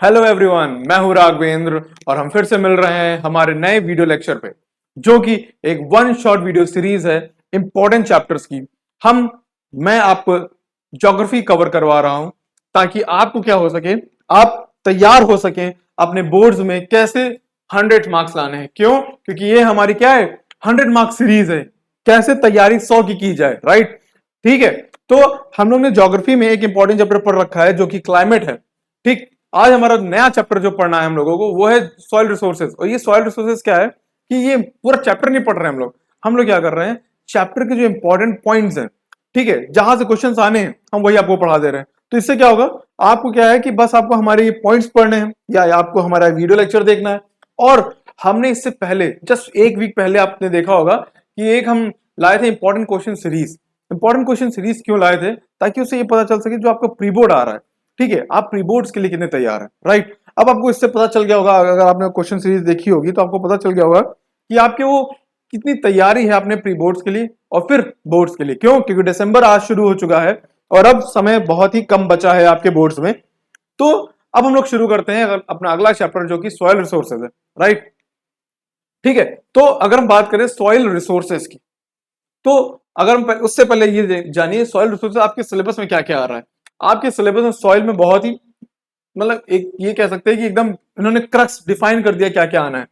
Hello everyone, मैं हूं राघवेंद्र और हम फिर से मिल रहे हैं हमारे नए वीडियो लेक्चर पे, जो कि एक वन शॉट वीडियो सीरीज है इंपॉर्टेंट चैप्टर्स की। हम मैं आपको ज्योग्राफी कवर करवा रहा हूं ताकि आपको क्या हो सके, आप तैयार हो सके अपने बोर्ड्स में कैसे 100 मार्क्स लाने हैं। क्यों? क्योंकि ये हमारी क्या है, 100 मार्क्स सीरीज है। कैसे तैयारी 100 की जाए, राइट? ठीक है। तो हम लोग ने ज्योग्राफी में एक इंपॉर्टेंट चैप्टर पढ़ रखा है जो कि क्लाइमेट है। ठीक। आज हमारा नया चैप्टर जो पढ़ना है हम लोगों को वो है सॉइल रिसोर्सेज। और ये सॉइल रिसोर्सेज क्या है कि ये पूरा चैप्टर नहीं पढ़ रहे हैं हम लोग क्या कर रहे हैं, चैप्टर के जो इंपॉर्टेंट पॉइंट्स हैं, ठीक है, जहां से क्वेश्चंस आने हैं हम वही आपको पढ़ा दे रहे हैं। तो इससे क्या होगा, आपको क्या है कि बस आपको हमारे ये पॉइंट्स पढ़ने हैं या आपको हमारा वीडियो लेक्चर देखना है। और हमने इससे पहले जस्ट एक वीक पहले आपने देखा होगा कि एक हम लाए थे important question series. Important question series क्यों लाए थे? ताकि उससे ये पता चल सके जो आपका प्री बोर्ड आ रहा है, ठीक है, आप प्री बोर्ड्स के लिए कितने तैयार हैं, राइट? अब आपको इससे पता चल गया होगा, अगर आपने क्वेश्चन सीरीज देखी होगी तो आपको पता चल गया होगा कि आपके वो कितनी तैयारी है अपने प्री बोर्ड्स के लिए और फिर बोर्ड्स के लिए। क्यों? क्योंकि दिसंबर आज शुरू हो चुका है और अब समय बहुत ही कम बचा है आपके बोर्ड्स में। तो अब हम लोग शुरू करते हैं अपना अगला चैप्टर जो कि सॉइल रिसोर्सेज है, राइट? ठीक है। तो अगर हम बात करें सॉइल रिसोर्सेज की, तो अगर हम उससे पहले ये जानिए सॉइल रिसोर्सेज आपके सिलेबस में क्या क्या आ रहा है। आपके सिलेबस में सॉइल में बहुत ही, मतलब एक ये कह सकते हैं कि एकदम इन्होंने क्रक्स डिफाइन कर दिया क्या क्या आना है।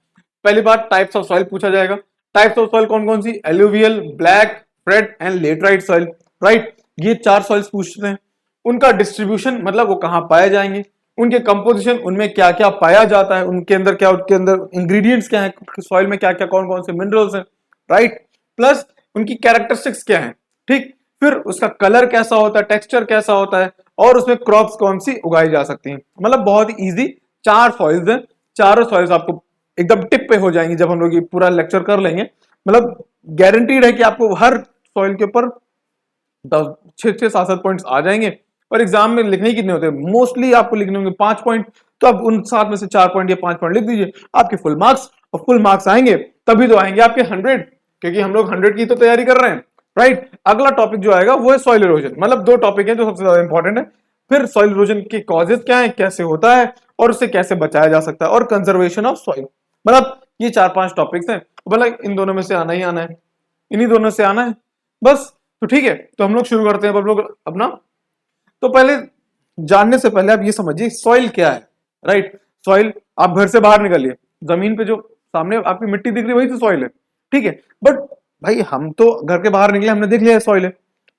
पहली बात, टाइप्स ऑफ सॉइल पूछा जाएगा। टाइप्स ऑफ सॉइल कौन कौन सी? Alluvial, black, red and laterite soil, right? ये 4 सॉइल्स पूछते हैं। उनका डिस्ट्रीब्यूशन, मतलब वो कहां पाए जाएंगे, उनके कंपोजिशन, उनमें क्या क्या पाया जाता है, उनके अंदर क्या, उनके अंदर इंग्रेडिएंट्स क्या है, सॉइल में क्या क्या कौन कौन से मिनरल्स हैं, राइट? प्लस उनकी कैरेक्टरिस्टिक्स क्या है, ठीक? फिर उसका कलर कैसा होता है, टेक्सचर कैसा होता है, और उसमें क्रॉप्स कौन सी उगाई जा सकती हैं। मतलब बहुत ही इजी 4 सॉइल्स हैं। चारों सॉइल्स आपको एकदम टिप पे हो जाएंगी जब हम लोग ये पूरा लेक्चर कर लेंगे। मतलब गारंटीड है कि आपको हर सॉइल के ऊपर 6-7 पॉइंट्स आ जाएंगे। और एग्जाम में लिखने कितने होते हैं? मोस्टली आपको लिखने होंगे 5 पॉइंट। तो आप उन 7 में से 4 पॉइंट या 5 पॉइंट लिख दीजिए, आपके फुल मार्क्स। और फुल मार्क्स आएंगे तभी तो आएंगे आपके 100, क्योंकि हम लोग 100 की तो तैयारी कर रहे हैं, राइट? अगला टॉपिक जो आएगा वो है सॉइल इरोजन। मतलब 2 टॉपिक है जो सबसे ज्यादा इंपॉर्टेंट है। फिर सॉइल इरोजन के कॉजेज क्या है, कैसे होता है और उससे कैसे बचाया जा सकता है, और कंजर्वेशन ऑफ सॉइल। मतलब ये 4-5 टॉपिक्स हैं। मतलब इन दोनों में से आना ही आना है, इन्हीं दोनों से आना है बस। तो ठीक है, तो हम लोग शुरू करते हैं अब हम लोग अपना। तो पहले जानने से पहले आप ये समझिए सॉइल क्या है, राइट? सॉइल, आप घर से बाहर निकलिए, जमीन पे जो सामने आपकी मिट्टी दिख रही है वही तो सॉइल है, ठीक है? बट भाई हम तो घर के बाहर निकले, हमने देख लिया सॉइल है,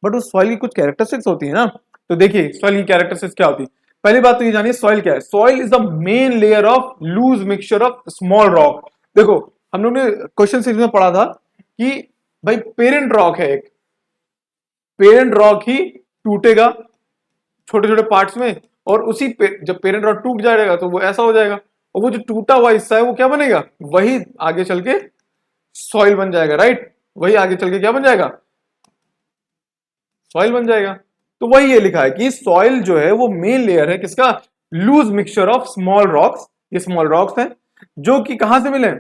बट उस सॉइल की कुछ कैरेक्टरिस्टिक्स होती है ना। तो देखिए सॉइल की कैरेक्टरिस्टिक्स क्या होती है। पहली बात तो ये जानिए सॉइल क्या है। Soil is the main layer of loose mixture of small rock. देखो, हम लोग ने क्वेश्चन सीरीज में पढ़ा था कि भाई पेरेंट रॉक है एक, पेरेंट रॉक ही टूटेगा छोटे छोटे पार्ट्स में, और उसी पे जब पेरेंट रॉड टूट जाएगा तो वो ऐसा हो जाएगा, और वो जो टूटा हुआ हिस्सा है वो क्या बनेगा, वही आगे चल के सॉइल बन जाएगा, राइट? वही आगे चल के क्या बन जाएगा, सॉइल बन जाएगा। तो वही ये लिखा है कि सॉइल जो है वो मेन लेयर है किसका, loose mixture of small rocks. ये स्मॉल रॉक्स हैं जो कि कहां से मिले,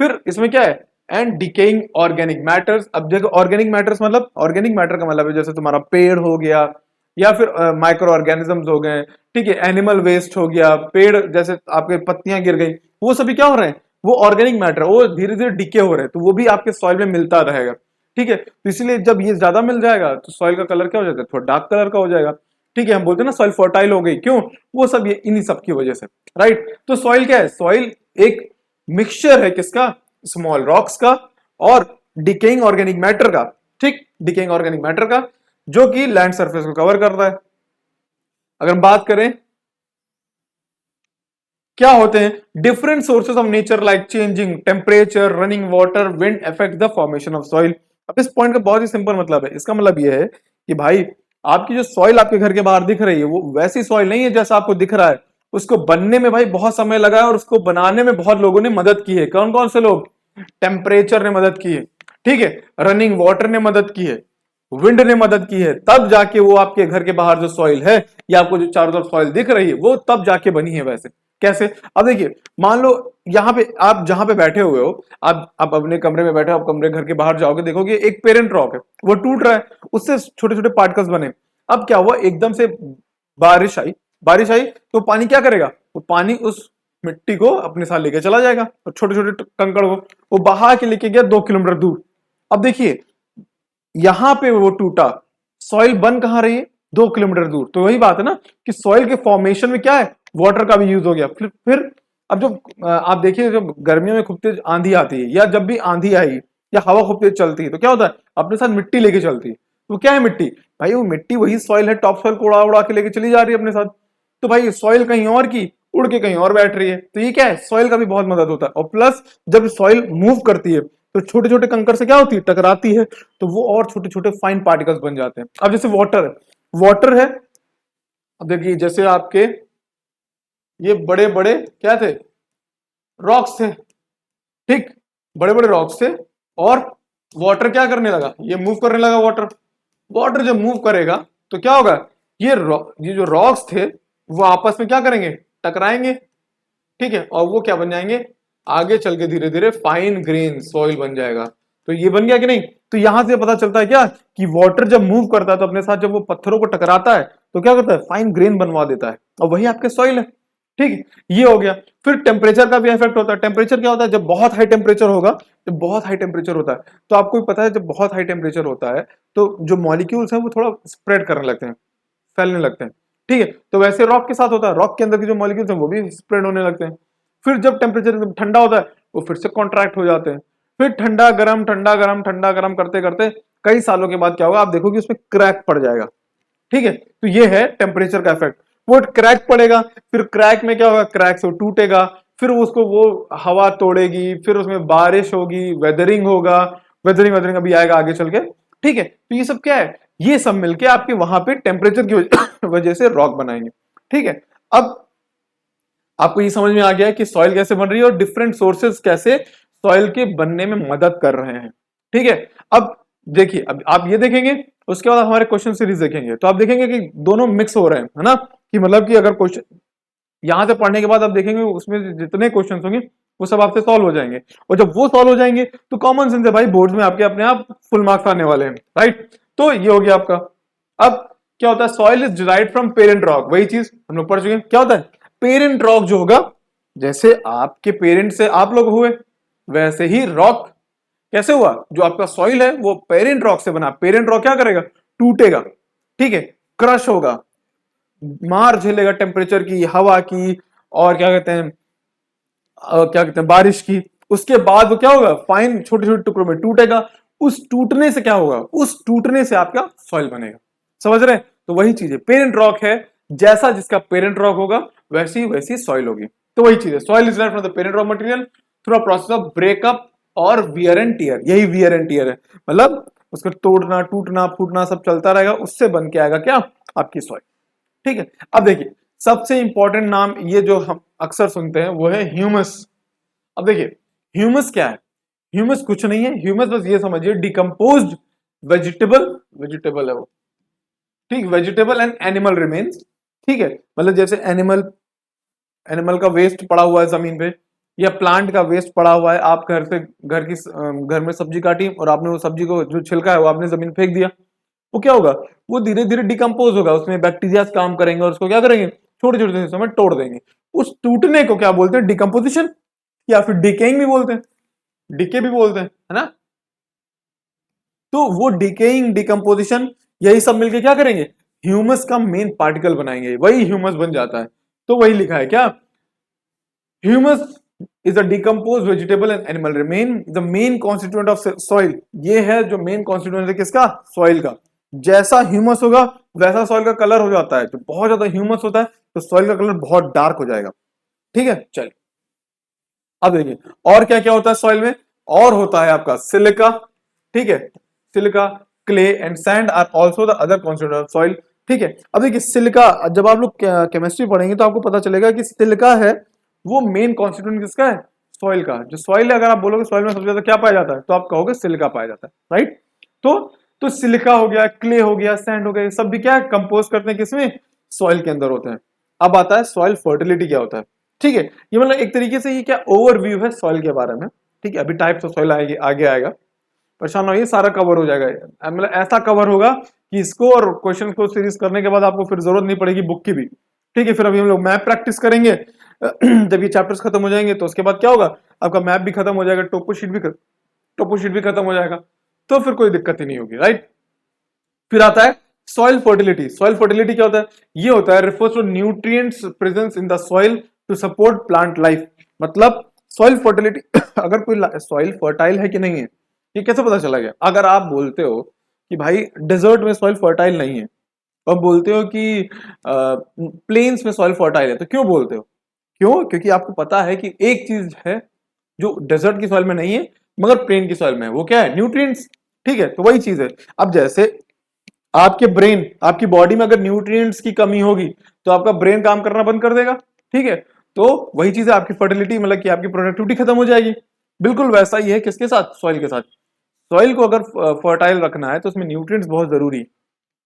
फिर इसमें क्या है, एंड डिकेइंग ऑर्गेनिक मैटर्स। अब देखो ऑर्गेनिक मैटर्स मतलब, ऑर्गेनिक मैटर का मतलब है जैसे तुम्हारा पेड़ हो गया या फिर माइक्रो ऑर्गेनिजम्स हो गए, ठीक है, एनिमल वेस्ट हो गया, पेड़ जैसे आपके पत्तियां गिर गई, वो सभी क्या हो रहे हैं, वो ऑर्गेनिक मैटर, वो धीरे धीरे डिके हो रहे हैं, तो वो भी आपके सॉइल में मिलता रहेगा, ठीक है? तो इसलिए जब ये ज्यादा मिल जाएगा तो सॉइल का कलर क्या हो जाएगा, थोड़ा डार्क कलर का हो जाएगा, ठीक है? हम बोलते हैं ना सॉइल फर्टाइल हो गई, क्यों? वो सब ये इन्हीं सब की वजह से, राइट? तो सॉइल क्या है, सॉइल एक मिक्सचर है किसका, स्मॉल रॉक्स का और डिकेइंग ऑर्गेनिक मैटर का, ठीक, डिकेइंग ऑर्गेनिक मैटर का, जो कि लैंड सरफेस को कवर कर रहा है। अगर हम बात करें क्या होते हैं, different sources of nature like changing temperature, running water, wind affect the formation of soil. अब इस पॉइंट का बहुत ही सिंपल मतलब है, इसका मतलब यह है कि भाई आपकी जो सॉइल आपके घर के बाहर दिख रही है वो वैसी सॉइल नहीं है जैसा आपको दिख रहा है। उसको बनने में भाई बहुत समय लगा है और उसको बनाने में बहुत लोगों ने मदद की है। कौन कौन से लोग? टेम्परेचर ने मदद की है, ठीक है, रनिंग वाटर ने मदद की है, विंड ने मदद की है, तब जाके वो आपके घर के बाहर जो सॉइल है या आपको जो चारों तरफ सॉइल दिख रही है वो तब जाके बनी है। वैसे कैसे? अब देखिए, मान लो यहाँ पे आप जहां पे बैठे हुए हो, आप अपने कमरे में बैठे हो, आप कमरे घर के बाहर जाओगे, देखोगे एक पेरेंट रॉक है, वो टूट रहा है, उससे छोटे छोटे पार्टिकल्स बने। अब क्या हुआ, एकदम से बारिश आई, बारिश आई तो पानी क्या करेगा, वो पानी उस मिट्टी को अपने साथ लेके चला जाएगा और छोटे छोटे कंकड़ को वो बहा के लेके गया 2 किलोमीटर दूर। अब देखिए यहां पे वो टूटा, सॉइल बन कहां रही है, 2 किलोमीटर दूर। तो वही बात है ना कि सॉइल के फॉर्मेशन में क्या है, वाटर का भी यूज हो गया। फिर अब जो आप देखिए जब गर्मियों में खूब तेज आंधी आती है या जब भी आंधी आई या हवा खूब तेज चलती है तो क्या होता है, अपने साथ मिट्टी लेके चलती है। तो क्या है मिट्टी, भाई वो मिट्टी वही सॉइल है, टॉप सॉइल को उड़ा उड़ा के लेके चली जा रही है अपने साथ। तो भाई सॉइल कहीं और की उड़ के कहीं और बैठ रही है, तो ये क्या है, सॉइल का भी बहुत मदद होता है। और प्लस जब सॉइल मूव करती है तो छोटे छोटे कंकर से क्या होती है, टकराती है, तो वो और छोटे छोटे फाइन पार्टिकल्स बन जाते हैं। अब जैसे वाटर है, अब देखिए जैसे आपके ये बड़े बड़े क्या थे, रॉक्स थे, ठीक, बड़े बड़े रॉक्स थे, और वाटर क्या करने लगा, ये मूव करने लगा। वाटर वाटर जब मूव करेगा तो क्या होगा, ये जो रॉक्स थे वो आपस में क्या करेंगे, टकराएंगे, ठीक है, और वो क्या बन जाएंगे, आगे चल के धीरे धीरे फाइन ग्रेन सॉइल बन जाएगा। तो ये बन गया कि नहीं। तो यहां से पता चलता है क्या कि वाटर जब मूव करता है तो अपने साथ जब वो पत्थरों को टकराता है तो क्या करता है, फाइन ग्रेन बनवा देता है, और वही आपके सॉइल है, ठीक है, ये हो गया। फिर टेम्परेचर का भी इफेक्ट होता है। टेम्परेचर क्या होता है, जब बहुत हाई टेम्परेचर होगा, जब बहुत हाई टेम्परेचर होता है तो आपको भी पता है जब बहुत हाई टेम्परेचर होता है तो जो मॉलिक्यूल्स हैं वो थोड़ा स्प्रेड करने लगते हैं, फैलने लगते हैं, ठीक है। तो वैसे रॉक के साथ होता है, रॉक के अंदर के जो मॉलिक्यूल्स हैं वो भी स्प्रेड होने लगते हैं। फिर जब टेम्परेचर ठंडा होता है वो फिर से कॉन्ट्रैक्ट हो जाते हैं। फिर ठंडा गरम ठंडा गरम ठंडा गरम करते करते कई सालों के बाद क्या होगा, आप देखोगे उसमें क्रैक पड़ जाएगा, ठीक है। तो ये है टेम्परेचर का इफेक्ट। वो क्रैक पड़ेगा, फिर क्रैक में क्या होगा, क्रैक से वो टूटेगा, फिर उसको वो हवा तोड़ेगी, फिर उसमें बारिश होगी, वेदरिंग होगा, वेदरिंग वेदरिंग अभी आएगा आगे चल के, ठीक है। तो ये सब क्या है, ये सब मिलके आपके वहां पे टेम्परेचर की वजह से रॉक बनाएंगे, ठीक है। अब आपको ये समझ में आ गया है कि सॉइल कैसे बन रही है और डिफरेंट सोर्सेस कैसे सॉइल के बनने में मदद कर रहे हैं, ठीक है। अब देखिए, अब आप ये देखेंगे, उसके बाद हमारे क्वेश्चन सीरीज देखेंगे तो आप देखेंगे कि दोनों मिक्स हो रहे हैं, है ना, कि मतलब कि अगर क्वेश्चन यहां से पढ़ने के बाद आप देखेंगे उसमें जितने क्वेश्चन होंगे वो सब आपसे सॉल्व हो जाएंगे, और जब वो सॉल्व हो जाएंगे तो कॉमन सेंस है भाई, बोर्ड में आपके अपने आप फुल मार्क्स आने वाले हैं, राइट। तो ये हो गया आपका। अब क्या होता है, soil is derived from parent rock, वही चीज हम लोग पढ़ चुके हैं। क्या होता है, पेरेंट रॉक जो होगा, जैसे आपके पेरेंट से आप लोग हुए वैसे ही रॉक कैसे हुआ, जो आपका सॉइल है वो पेरेंट रॉक से बना। पेरेंट रॉक क्या करेगा, टूटेगा, ठीक है, क्रश होगा, मार झेलेगा टेम्परेचर की, हवा की, और क्या कहते हैं बारिश की। उसके बाद वो क्या होगा, फाइन छोटे छोटे टुकड़ों में टूटेगा। उस टूटने से क्या होगा, उस टूटने से आपका सॉइल बनेगा, समझ रहे हैं। तो वही चीज है, पेरेंट रॉक है, जैसा जिसका पेरेंट रॉक होगा वैसी वैसी सॉइल होगी। तो वही चीज है, soil is from the parent rock material through a process of breakup और वियर एंड टियर। यही वियर एंड टियर है, मतलब उसका तोड़ना टूटना फूटना सब चलता रहेगा, उससे बन के आएगा क्या, आपकी सॉइल, ठीक है। अब देखिए सबसे इंपॉर्टेंट नाम ये जो हम अक्सर सुनते हैं वो है ह्यूमस। अब देखिए ह्यूमस क्या है, ह्यूमस कुछ नहीं है, ह्यूमस बस ये समझिए डिकम्पोज्ड वेजिटेबल, वेजिटेबल है वो, ठीक, वेजिटेबल एंड एनिमल रिमेन्स, ठीक है। मतलब जैसे एनिमल, एनिमल का वेस्ट पड़ा हुआ है जमीन पे, या प्लांट का वेस्ट पड़ा हुआ है, आप घर में सब्जी काटी और आपने वो सब्जी को जो छिलका है वो आपने जमीन फेंक दिया, वो क्या होगा, वो धीरे धीरे डिकम्पोज होगा, उसमें बैक्टीरिया काम करेंगे और उसको क्या करेंगे, छोटे छोटे हिस्सों में तोड़ देंगे। उस टूटने को क्या बोलते हैं, डिकम्पोजिशन, या फिर डिकेइंग भी बोलते हैं, डिके भी बोलते हैं, है ना। तो वो डिकेइंग डिकम्पोजिशन यही सब मिलके क्या करेंगे, ह्यूमस का मेन पार्टिकल बनाएंगे, वही ह्यूमस बन जाता है। तो वही लिखा है क्या, humus is a decompose vegetable and animal remain the main constituent of soil. ये है जो मेन कॉन्स्टिट्यूएंट है किसका, सॉइल का। जैसा ह्यूमस होगा वैसा सॉइल का कलर हो जाता है, तो बहुत ज्यादा ह्यूमस होता है तो सॉइल का कलर बहुत डार्क हो जाएगा, ठीक है। चलिए अब देखिए और क्या क्या होता है सॉइल में, और होता है आपका सिलिका, ठीक है, silica, clay and sand are also the other constituent of soil, ठीक है। अब देखिए सिलिका, जब आप लोग केमिस्ट्री पढ़ेंगे तो आपको पता चलेगा कि सिलिका है वो मेन कॉन्स्टिट्यूएंट किसका है, सॉइल का। जो सॉइल है, अगर आप बोलोगे सॉइल में सबसे ज्यादा क्या पाया जाता है तो आप कहोगे सिलिका पाया जाता है, राइट। तो सिलिका हो गया, क्ले हो गया, सैंड हो गया, ये सब भी क्या है, कंपोज करते हैं किसमें, सॉइल के अंदर होते हैं। अब आता है सॉइल फर्टिलिटी क्या होता है, ठीक है। ये मतलब एक तरीके से ये क्या ओवरव्यू है सॉइल के बारे में, ठीक है। अभी टाइप्स ऑफ सॉइल आएगी, आगे आएगा, परेशान होइए, सारा कवर हो जाएगा, मतलब ऐसा कवर होगा कि इसको और क्वेश्चन को सीरीज करने के बाद आपको फिर जरूरत नहीं पड़ेगी बुक की भी, ठीक है, फिर अभी हम लोग मैप प्रैक्टिस करेंगे। जब ये चैप्टर्स खत्म हो जाएंगे तो उसके बाद क्या होगा, आपका मैप भी खत्म हो जाएगा, टोपो शीट भी खत्म हो जाएगा, तो फिर कोई दिक्कत ही नहीं होगी, राइट। फिर आता है सॉइल फर्टिलिटी। सॉइल फर्टिलिटी क्या होता है, ये होता है refers to nutrients presence in the soil to support plant life. मतलब सॉइल फर्टिलिटी अगर कोई सॉइल फर्टाइल है कि नहीं है, ये कैसे पता चला गया। अगर आप बोलते हो कि भाई डेजर्ट में सॉइल फर्टाइल नहीं है, और बोलते हो कि प्लेन्स में सॉइल फर्टाइल है, तो क्यों बोलते हो, क्यों, क्योंकि आपको पता है कि एक चीज है जो डेजर्ट की सॉइल में नहीं है मगर प्लेन की सॉइल में है, वो क्या है, न्यूट्रिएंट्स। ठीक है, तो वही चीज है। अब जैसे आपके ब्रेन, आपकी बॉडी में अगर न्यूट्रिएंट्स की कमी होगी तो आपका ब्रेन काम करना बंद कर देगा। ठीक है, तो वही चीज है, आपकी फर्टिलिटी मतलब कि आपकी प्रोडक्टिविटी खत्म हो जाएगी। बिल्कुल वैसा ही है किसके साथ, सॉइल के साथ। सॉइल को अगर फर्टाइल रखना है तो उसमें न्यूट्रिएंट्स बहुत जरूरी है।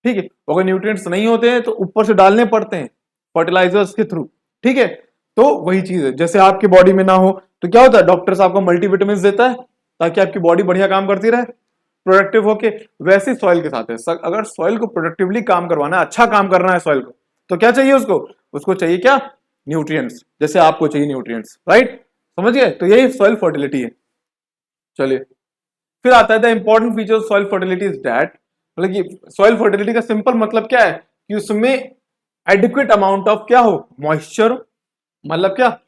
ठीक है, अगर न्यूट्रिएंट्स नहीं होते हैं तो ऊपर से डालने पड़ते हैं फर्टिलाइजर्स के थ्रू। ठीक है, तो वही चीज है, जैसे आपकी बॉडी में ना हो तो क्या होता है, डॉक्टर्स आपको मल्टीविटामिन देता है ताकि आपकी बॉडी बढ़िया काम करती रहे, प्रोडक्टिव होके। वैसे सॉइल के साथ है, अगर सॉइल को प्रोडक्टिवली काम करवाना है, अच्छा काम करना है सॉइल को, तो क्या चाहिए उसको, उसको चाहिए क्या, न्यूट्रिएंट्स, जैसे आपको चाहिए न्यूट्रिएंट्स, राइट। समझ गए, तो यही सॉइल फर्टिलिटी है। चलिए, फिर आता है the important feature soil fertility is that, मतलब कि सॉइल फर्टिलिटी का सिंपल मतलब क्या है कि उसमें एडिक्वेट अमाउंट ऑफ क्या हो, मॉइस्चर। मतलब क्या,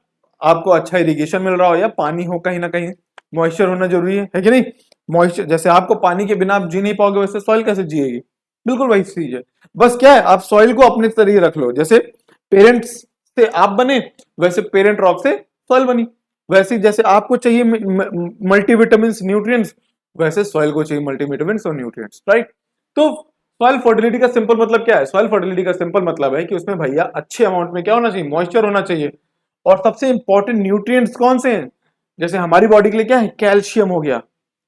आपको अच्छा इरिगेशन मिल रहा हो या पानी हो, कहीं ना कहीं मॉइस्चर होना जरूरी है कि नहीं। मॉइस्चर, जैसे आपको पानी के बिना आप जी नहीं पाओगे, वैसे सॉइल कैसे जिएगी, बिल्कुल वही चीज है। बस क्या है, आप सॉइल को अपने तरीके रख लो, जैसे पेरेंट्स से आप बने वैसे पेरेंट रॉक से सॉइल बनी, वैसे जैसे आपको चाहिए मल्टीविटामिन न्यूट्रिएंट्स, वैसे सॉइल को चाहिए मल्टीविटामिन और न्यूट्रिएंट्स, राइट। तो सॉइल फर्टिलिटी का सिंपल मतलब क्या है, सॉइल फर्टिलिटी का सिंपल मतलब है कि उसमें भैया अच्छे अमाउंट में क्या होना चाहिए, मॉइस्चर होना चाहिए। और सबसे इंपॉर्टेंट न्यूट्रिएंट्स कौन से हैं, जैसे हमारी बॉडी के लिए क्या है, कैल्शियम हो गया।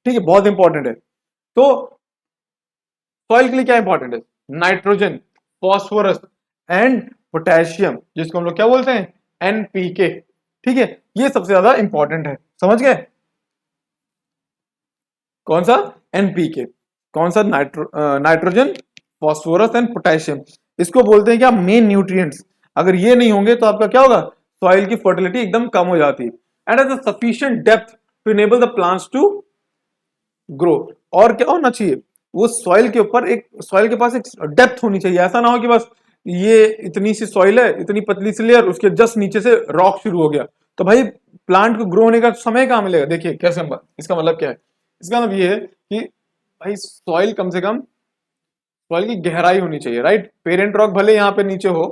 ठीक है, बहुत इंपॉर्टेंट है। तो सॉइल के लिए क्या इंपॉर्टेंट है, नाइट्रोजन, फॉस्फोरस एंड पोटेशियम, जिसको हम लोग क्या बोलते हैं, एनपीके। ठीक है, ये सबसे ज्यादा इंपॉर्टेंट है, समझ गए। कौन सा, एनपीके, कौन सा, नाइट्रोजन, फॉस्फोरस एंड पोटेशियम, इसको बोलते हैं क्या, मेन न्यूट्रिएंट्स। अगर ये नहीं होंगे तो आपका क्या होगा, सॉइल की फर्टिलिटी एकदम कम हो जाती है। And at sufficient depth to enable the plants to grow. और क्या होना चाहिए, वो सॉइल के ऊपर एक, सॉइल के पास एक डेप्थ होनी चाहिए। ऐसा ना हो कि बस ये इतनी सी सॉइल है, इतनी पतली सी लेयर, उसके जस्ट नीचे से रॉक शुरू हो गया, तो भाई प्लांट को ग्रो होने का समय कहां मिलेगा। देखिए कैसे, इसका मतलब क्या है, इसका मतलब ये है कि भाई सॉइल कम से कम, सॉइल की गहराई होनी चाहिए, राइट। पेरेंट रॉक भले यहाँ पे नीचे हो,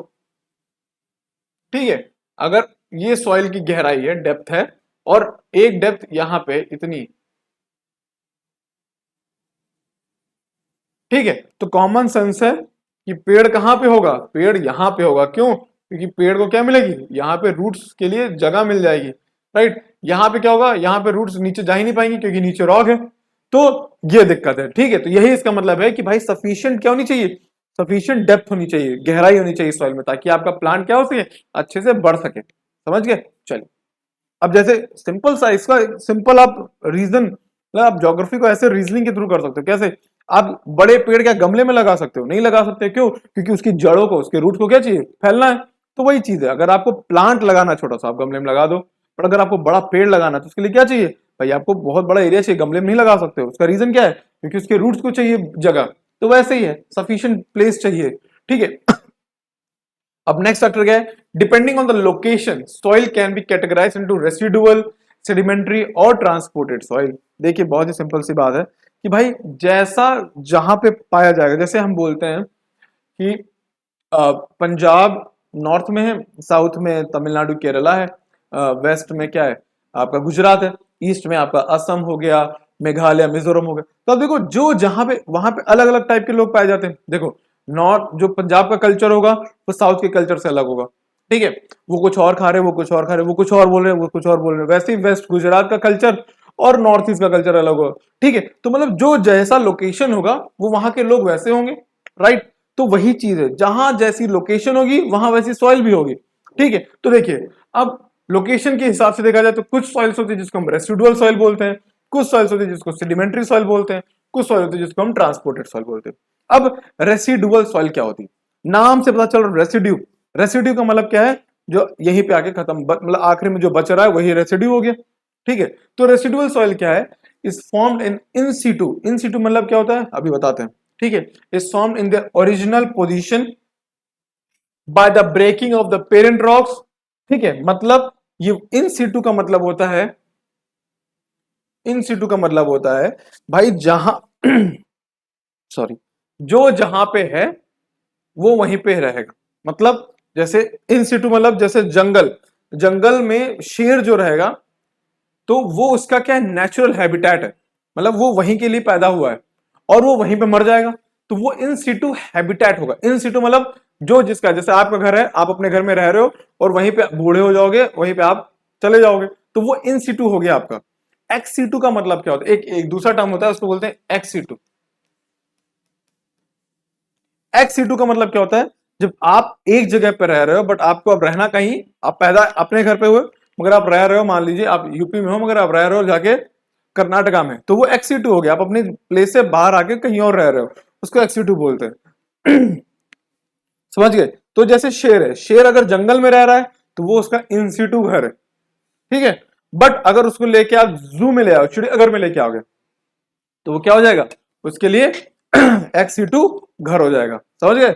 ठीक है, अगर ये सॉइल की गहराई है, डेप्थ है, और एक डेप्थ यहाँ पे इतनी, ठीक है, तो कॉमन सेंस है कि पेड़ कहां पे होगा, पेड़ यहां पे होगा। क्यों, क्योंकि पेड़ को क्या मिलेगी, यहाँ पे रूट्स के लिए जगह मिल जाएगी, राइट। यहाँ पे क्या होगा, यहाँ पे रूट्स नीचे जा ही नहीं पाएंगी क्योंकि नीचे रॉक है, तो ये दिक्कत है। ठीक है, तो यही इसका मतलब है कि भाई सफिशिएंट क्या होनी चाहिए, सफिशिएंट डेप्थ होनी चाहिए, गहराई होनी चाहिए सॉइल में, ताकि आपका प्लांट क्या हो सके, अच्छे से बढ़ सके। समझ गए, चलिए। अब जैसे सिंपल सा इसका सिंपल आप रीजन, मतलब आप ज्योग्राफी को ऐसे रीजनिंग के थ्रू कर सकते हो। कैसे, आप बड़े पेड़ क्या गमले में लगा सकते हो, नहीं लगा सकते, क्यों, क्योंकि उसकी जड़ों को, उसके रूट को क्या चाहिए, फैलना है। तो वही चीज है, अगर आपको प्लांट लगाना छोटा सा, आप गमले में लगा दो, पर अगर आपको बड़ा पेड़ लगाना है तो उसके लिए क्या चाहिए, भाई आपको बहुत बड़ा एरिया चाहिए, गमले में नहीं लगा सकते हो। उसका रीजन क्या है, क्योंकि उसके रूट्स को चाहिए जगह। तो वैसे ही है, सफिशियंट प्लेस चाहिए। ठीक है। अब नेक्स्ट फैक्टर क्या है, depending on the location soil can be categorise into residual, sedimentary और ट्रांसपोर्टेड सॉइल। देखिए बहुत ही सिंपल सी बात है कि भाई जैसा जहां पे पाया जाएगा, जैसे हम बोलते हैं कि पंजाब नॉर्थ में है, साउथ में तमिलनाडु केरला है, वेस्ट में क्या है आपका गुजरात है, ईस्ट में आपका असम हो गया, मेघालय मिजोरम हो गया। तो अब देखो जो जहां पे, वहां पे अलग अलग टाइप के लोग पाए जाते हैं। देखो नॉर्थ जो पंजाब का कल्चर होगा वो साउथ के कल्चर से अलग होगा। ठीक है, वो कुछ और खा रहे, वो कुछ और खा रहे, वो कुछ और बोल रहे, वो कुछ और बोल रहे। वैसे ही वेस्ट गुजरात का कल्चर और नॉर्थ ईस्ट का कल्चर अलग होगा। ठीक है, तो मतलब जो जैसा लोकेशन होगा वो वहां के लोग वैसे होंगे, राइट। तो वही चीज है, जहां जैसी लोकेशन होगी वहां वैसी सॉइल भी होगी। ठीक है, तो देखिए अब लोकेशन के हिसाब से देखा जाए तो कुछ सॉइल्स होती है जिसको हम रेसिडुअल सॉइल बोलते हैं, कुछ सॉइल्स होती है जिसको सेडिमेंट्री सॉइल बोलते हैं, कुछ सॉइल होती है जिसको हम ट्रांसपोर्टेड सॉइल बोलते हैं। अब रेसिडुअल सॉइल क्या होती है, नाम से पता चल रहा, रेसिड्यू, रेसिड्यू का मतलब क्या है, जो यहीं पे आके खत्म, मतलब आखिरी में जो बच रहा है वही रेसिड्यू हो गया। ठीक है, तो रेसिडुअल सॉइल क्या है, is formed in situ. In situ मतलब क्या होता है अभी बताते हैं। ठीक है, is formed in the original position by the breaking of the parent rocks. ठीक है, मतलब ये इन सीटू का मतलब होता है, इन सीटू का मतलब होता है भाई जहां सॉरी, जो जहां पे है वो वहीं पे रहेगा। मतलब जैसे इन सीटू मतलब जैसे जंगल, जंगल में शेर जो रहेगा तो वो उसका क्या है, नेचुरल हैबिटेट है, मतलब वो वहीं के लिए पैदा हुआ है और वो वहीं पे मर जाएगा, तो वो इन सीटू हैबिटेट होगा। इन सीटू मतलब जो जिसका, जैसे आपका घर है, आप अपने घर में रह रहे हो और वहीं पे बूढ़े हो जाओगे, वहीं पे आप चले जाओगे, तो वो इन सीटू हो गया आपका। एक्स सीटू का मतलब क्या होता है, एक दूसरा टर्म होता है उसको बोलते हैं एक्स सीटू। एक्स सीटू का मतलब क्या होता है, जब आप एक जगह पे रह रहे हो बट आपको अब रहना कहीं, आप पैदा अपने घर पे हुए मगर आप रह रहे हो, मान लीजिए आप यूपी में हो मगर आप रह रहे हो जाके कर्नाटका में, तो वो एक्स सीटू हो गया, आप अपनी प्लेस से बाहर आके कहीं और रह रहे हो, उसको एक्स सीटू बोलते हैं। समझ गए, तो जैसे शेर है, शेर अगर जंगल में रह रहा है तो वो उसका इन सीटू घर है। ठीक है, बट अगर उसको लेके आप जू में ले आओ, चिड़ियाघर में लेके आओगे, तो वो क्या हो जाएगा, उसके लिए एक्स सीटू घर हो जाएगा। समझ गए,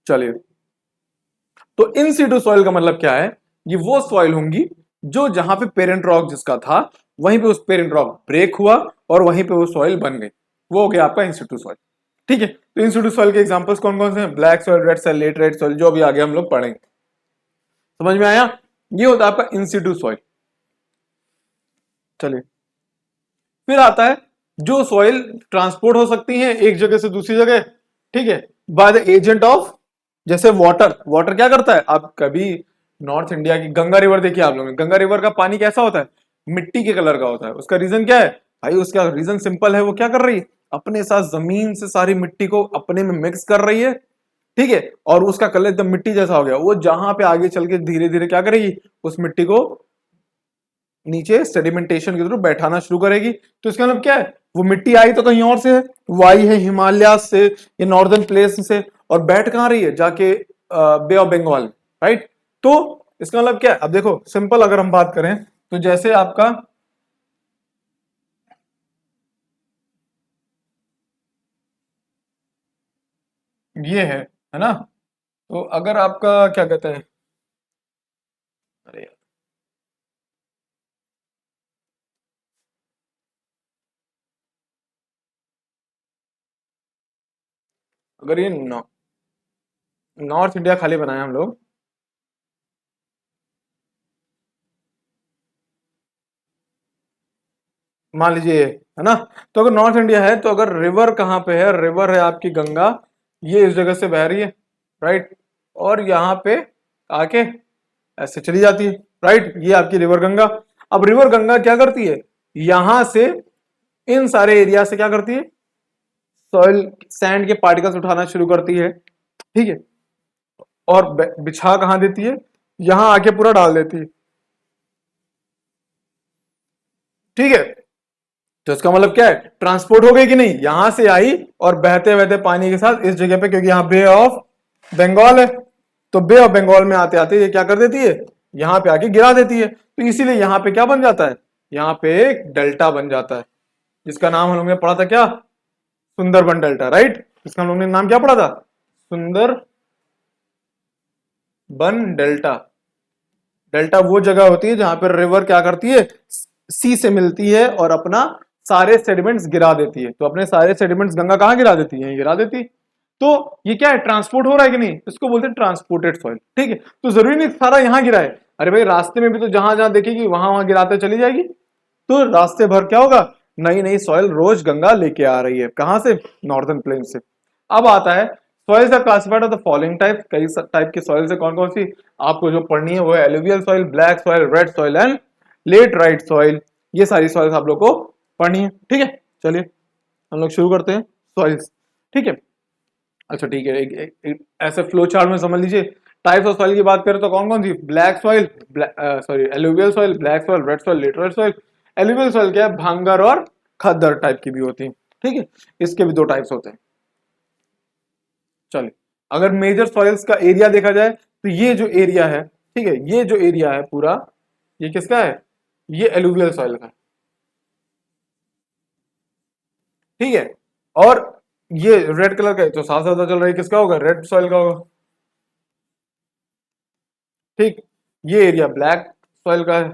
चलिए, तो इन सीटू सॉइल का मतलब क्या है, ये वो सॉइल होंगी जो जहां पे पेरेंट रॉक जिसका था वहीं पे उस पेरेंट रॉक ब्रेक हुआ और वहीं पे वो सॉइल बन गई, वो हो गया आपका इन सीटू सॉइल। ठीक है, तो इन सीटू सॉइल के एग्जांपल्स कौन कौन से हैं, black soil, red soil, laterite soil, जो भी आगे हम लोग पढ़ेंगे। समझ में आया, ये होता है आपका इन सीटू सॉइल। चलिए, फिर आता है जो सॉइल ट्रांसपोर्ट हो सकती है एक जगह से दूसरी जगह। ठीक है, बाय द एजेंट ऑफ, जैसे वाटर, वाटर क्या करता है, आप कभी नॉर्थ इंडिया की गंगा रिवर देखिए आप लोगों ने, गंगा रिवर का पानी कैसा होता है, मिट्टी के कलर का होता है। उसका रीजन क्या है भाई, उसका रीजन सिंपल है, वो क्या कर रही है, अपने साथ जमीन से सारी मिट्टी को अपने में मिक्स कर रही है। ठीक है, और उसका कलर एकदम मिट्टी जैसा हो गया, वो जहां पे आगे चल के धीरे धीरे क्या करेगी, उस मिट्टी को नीचे सेडिमेंटेशन के थ्रू बैठाना शुरू करेगी। तो इसका मतलब क्या है, वो मिट्टी आई तो कहीं और से है, वो आई है हिमालय से या नॉर्दर्न प्लेस से, और बैठ कहां रही है, जाके बे ऑफ बंगाल। राइट, तो इसका मतलब क्या है, अब देखो सिंपल अगर हम बात करें तो जैसे आपका ये है ना, तो अगर आपका क्या कहते हैं, अरे यार, अगर ये नॉर्थ इंडिया खाली बनाए हम लोग, मान लीजिए है ना, तो अगर नॉर्थ इंडिया है तो अगर रिवर कहाँ पे है, रिवर है आपकी गंगा, ये इस जगह से बह रही है। राइट, और यहाँ पे आके ऐसे चली जाती है। राइट, ये आपकी रिवर गंगा। अब रिवर गंगा क्या करती है, यहां से इन सारे एरिया से क्या करती है, सॉइल सैंड के पार्टिकल्स उठाना शुरू करती है। ठीक है, और बिछा कहाँ देती है, यहां आके पूरा डाल देती है। ठीक है, तो इसका मतलब क्या है, ट्रांसपोर्ट हो गई कि नहीं, यहां से आई और बहते बहते पानी के साथ इस जगह पे, क्योंकि यहाँ बे ऑफ बंगाल है, तो बे ऑफ बंगाल में आते आते ये क्या कर देती है, यहाँ पे आके गिरा देती है, तो इसीलिए यहाँ पे क्या बन जाता है, यहाँ पे एक डेल्टा बन जाता है, जिसका नाम हम लोग ने पढ़ा था क्या, सुंदरबन डेल्टा। राइट, इसका हम लोग ने नाम क्या पढ़ा था, सुंदरबन डेल्टा। डेल्टा वो जगह होती है जहां पर रिवर क्या करती है, सी से मिलती है और अपना सारे सेडिमेंट्स गिरा देती है। तो अपने सारे सेडिमेंट्स गंगा कहाँ गिरा देती है, गिरा देती है। तो ये क्या है, ट्रांसपोर्ट हो रहा है कि नहीं, इसको बोलते हैं ट्रांसपोर्टेड सॉइल। ठीक है, तो जरूरी नहीं सारा यहाँ गिरा है, अरे भाई रास्ते में भी तो जहां जहां देखेगी वहां वहां गिराते चली जाएगी, तो रास्ते भर क्या होगा, नई नई सॉइल रोज गंगा लेके आ रही है, कहां से, नॉर्दर्न प्लेन से। अब आता है soils are classified of the following type, कई टाइप की सॉइल्स है, कौन कौन सी आपको जो पढ़नी है वो है, alluvial soil, black soil, red soil and let right soil. ये सारी सॉइल्स आप लोग को पढ़नी है। ठीक है, चलिए हम लोग शुरू करते हैं सॉइल्स। ठीक है, अच्छा ठीक है, ऐसे फ्लो चार्ट में समझ लीजिए, टाइप्स ऑफ सॉइल की बात करें तो कौन कौन सी, black soil, sorry alluvial soil, black soil, red soil, laterite soil. Alluvial soil क्या है, भांगर और खद्दर टाइप की भी होती है। ठीक है, इसके भी दो टाइप्स होते हैं। चलिए, अगर मेजर सॉइल्स का एरिया देखा जाए तो ये जो एरिया है, ठीक है, ये जो एरिया है पूरा, ये किसका है? ये एलुवियल सॉइल का है, ठीक है। और ये रेड कलर का है तो साफ साफ पता चल रहा है किसका होगा, रेड सॉइल का होगा, ठीक। ये एरिया ब्लैक सॉइल का है।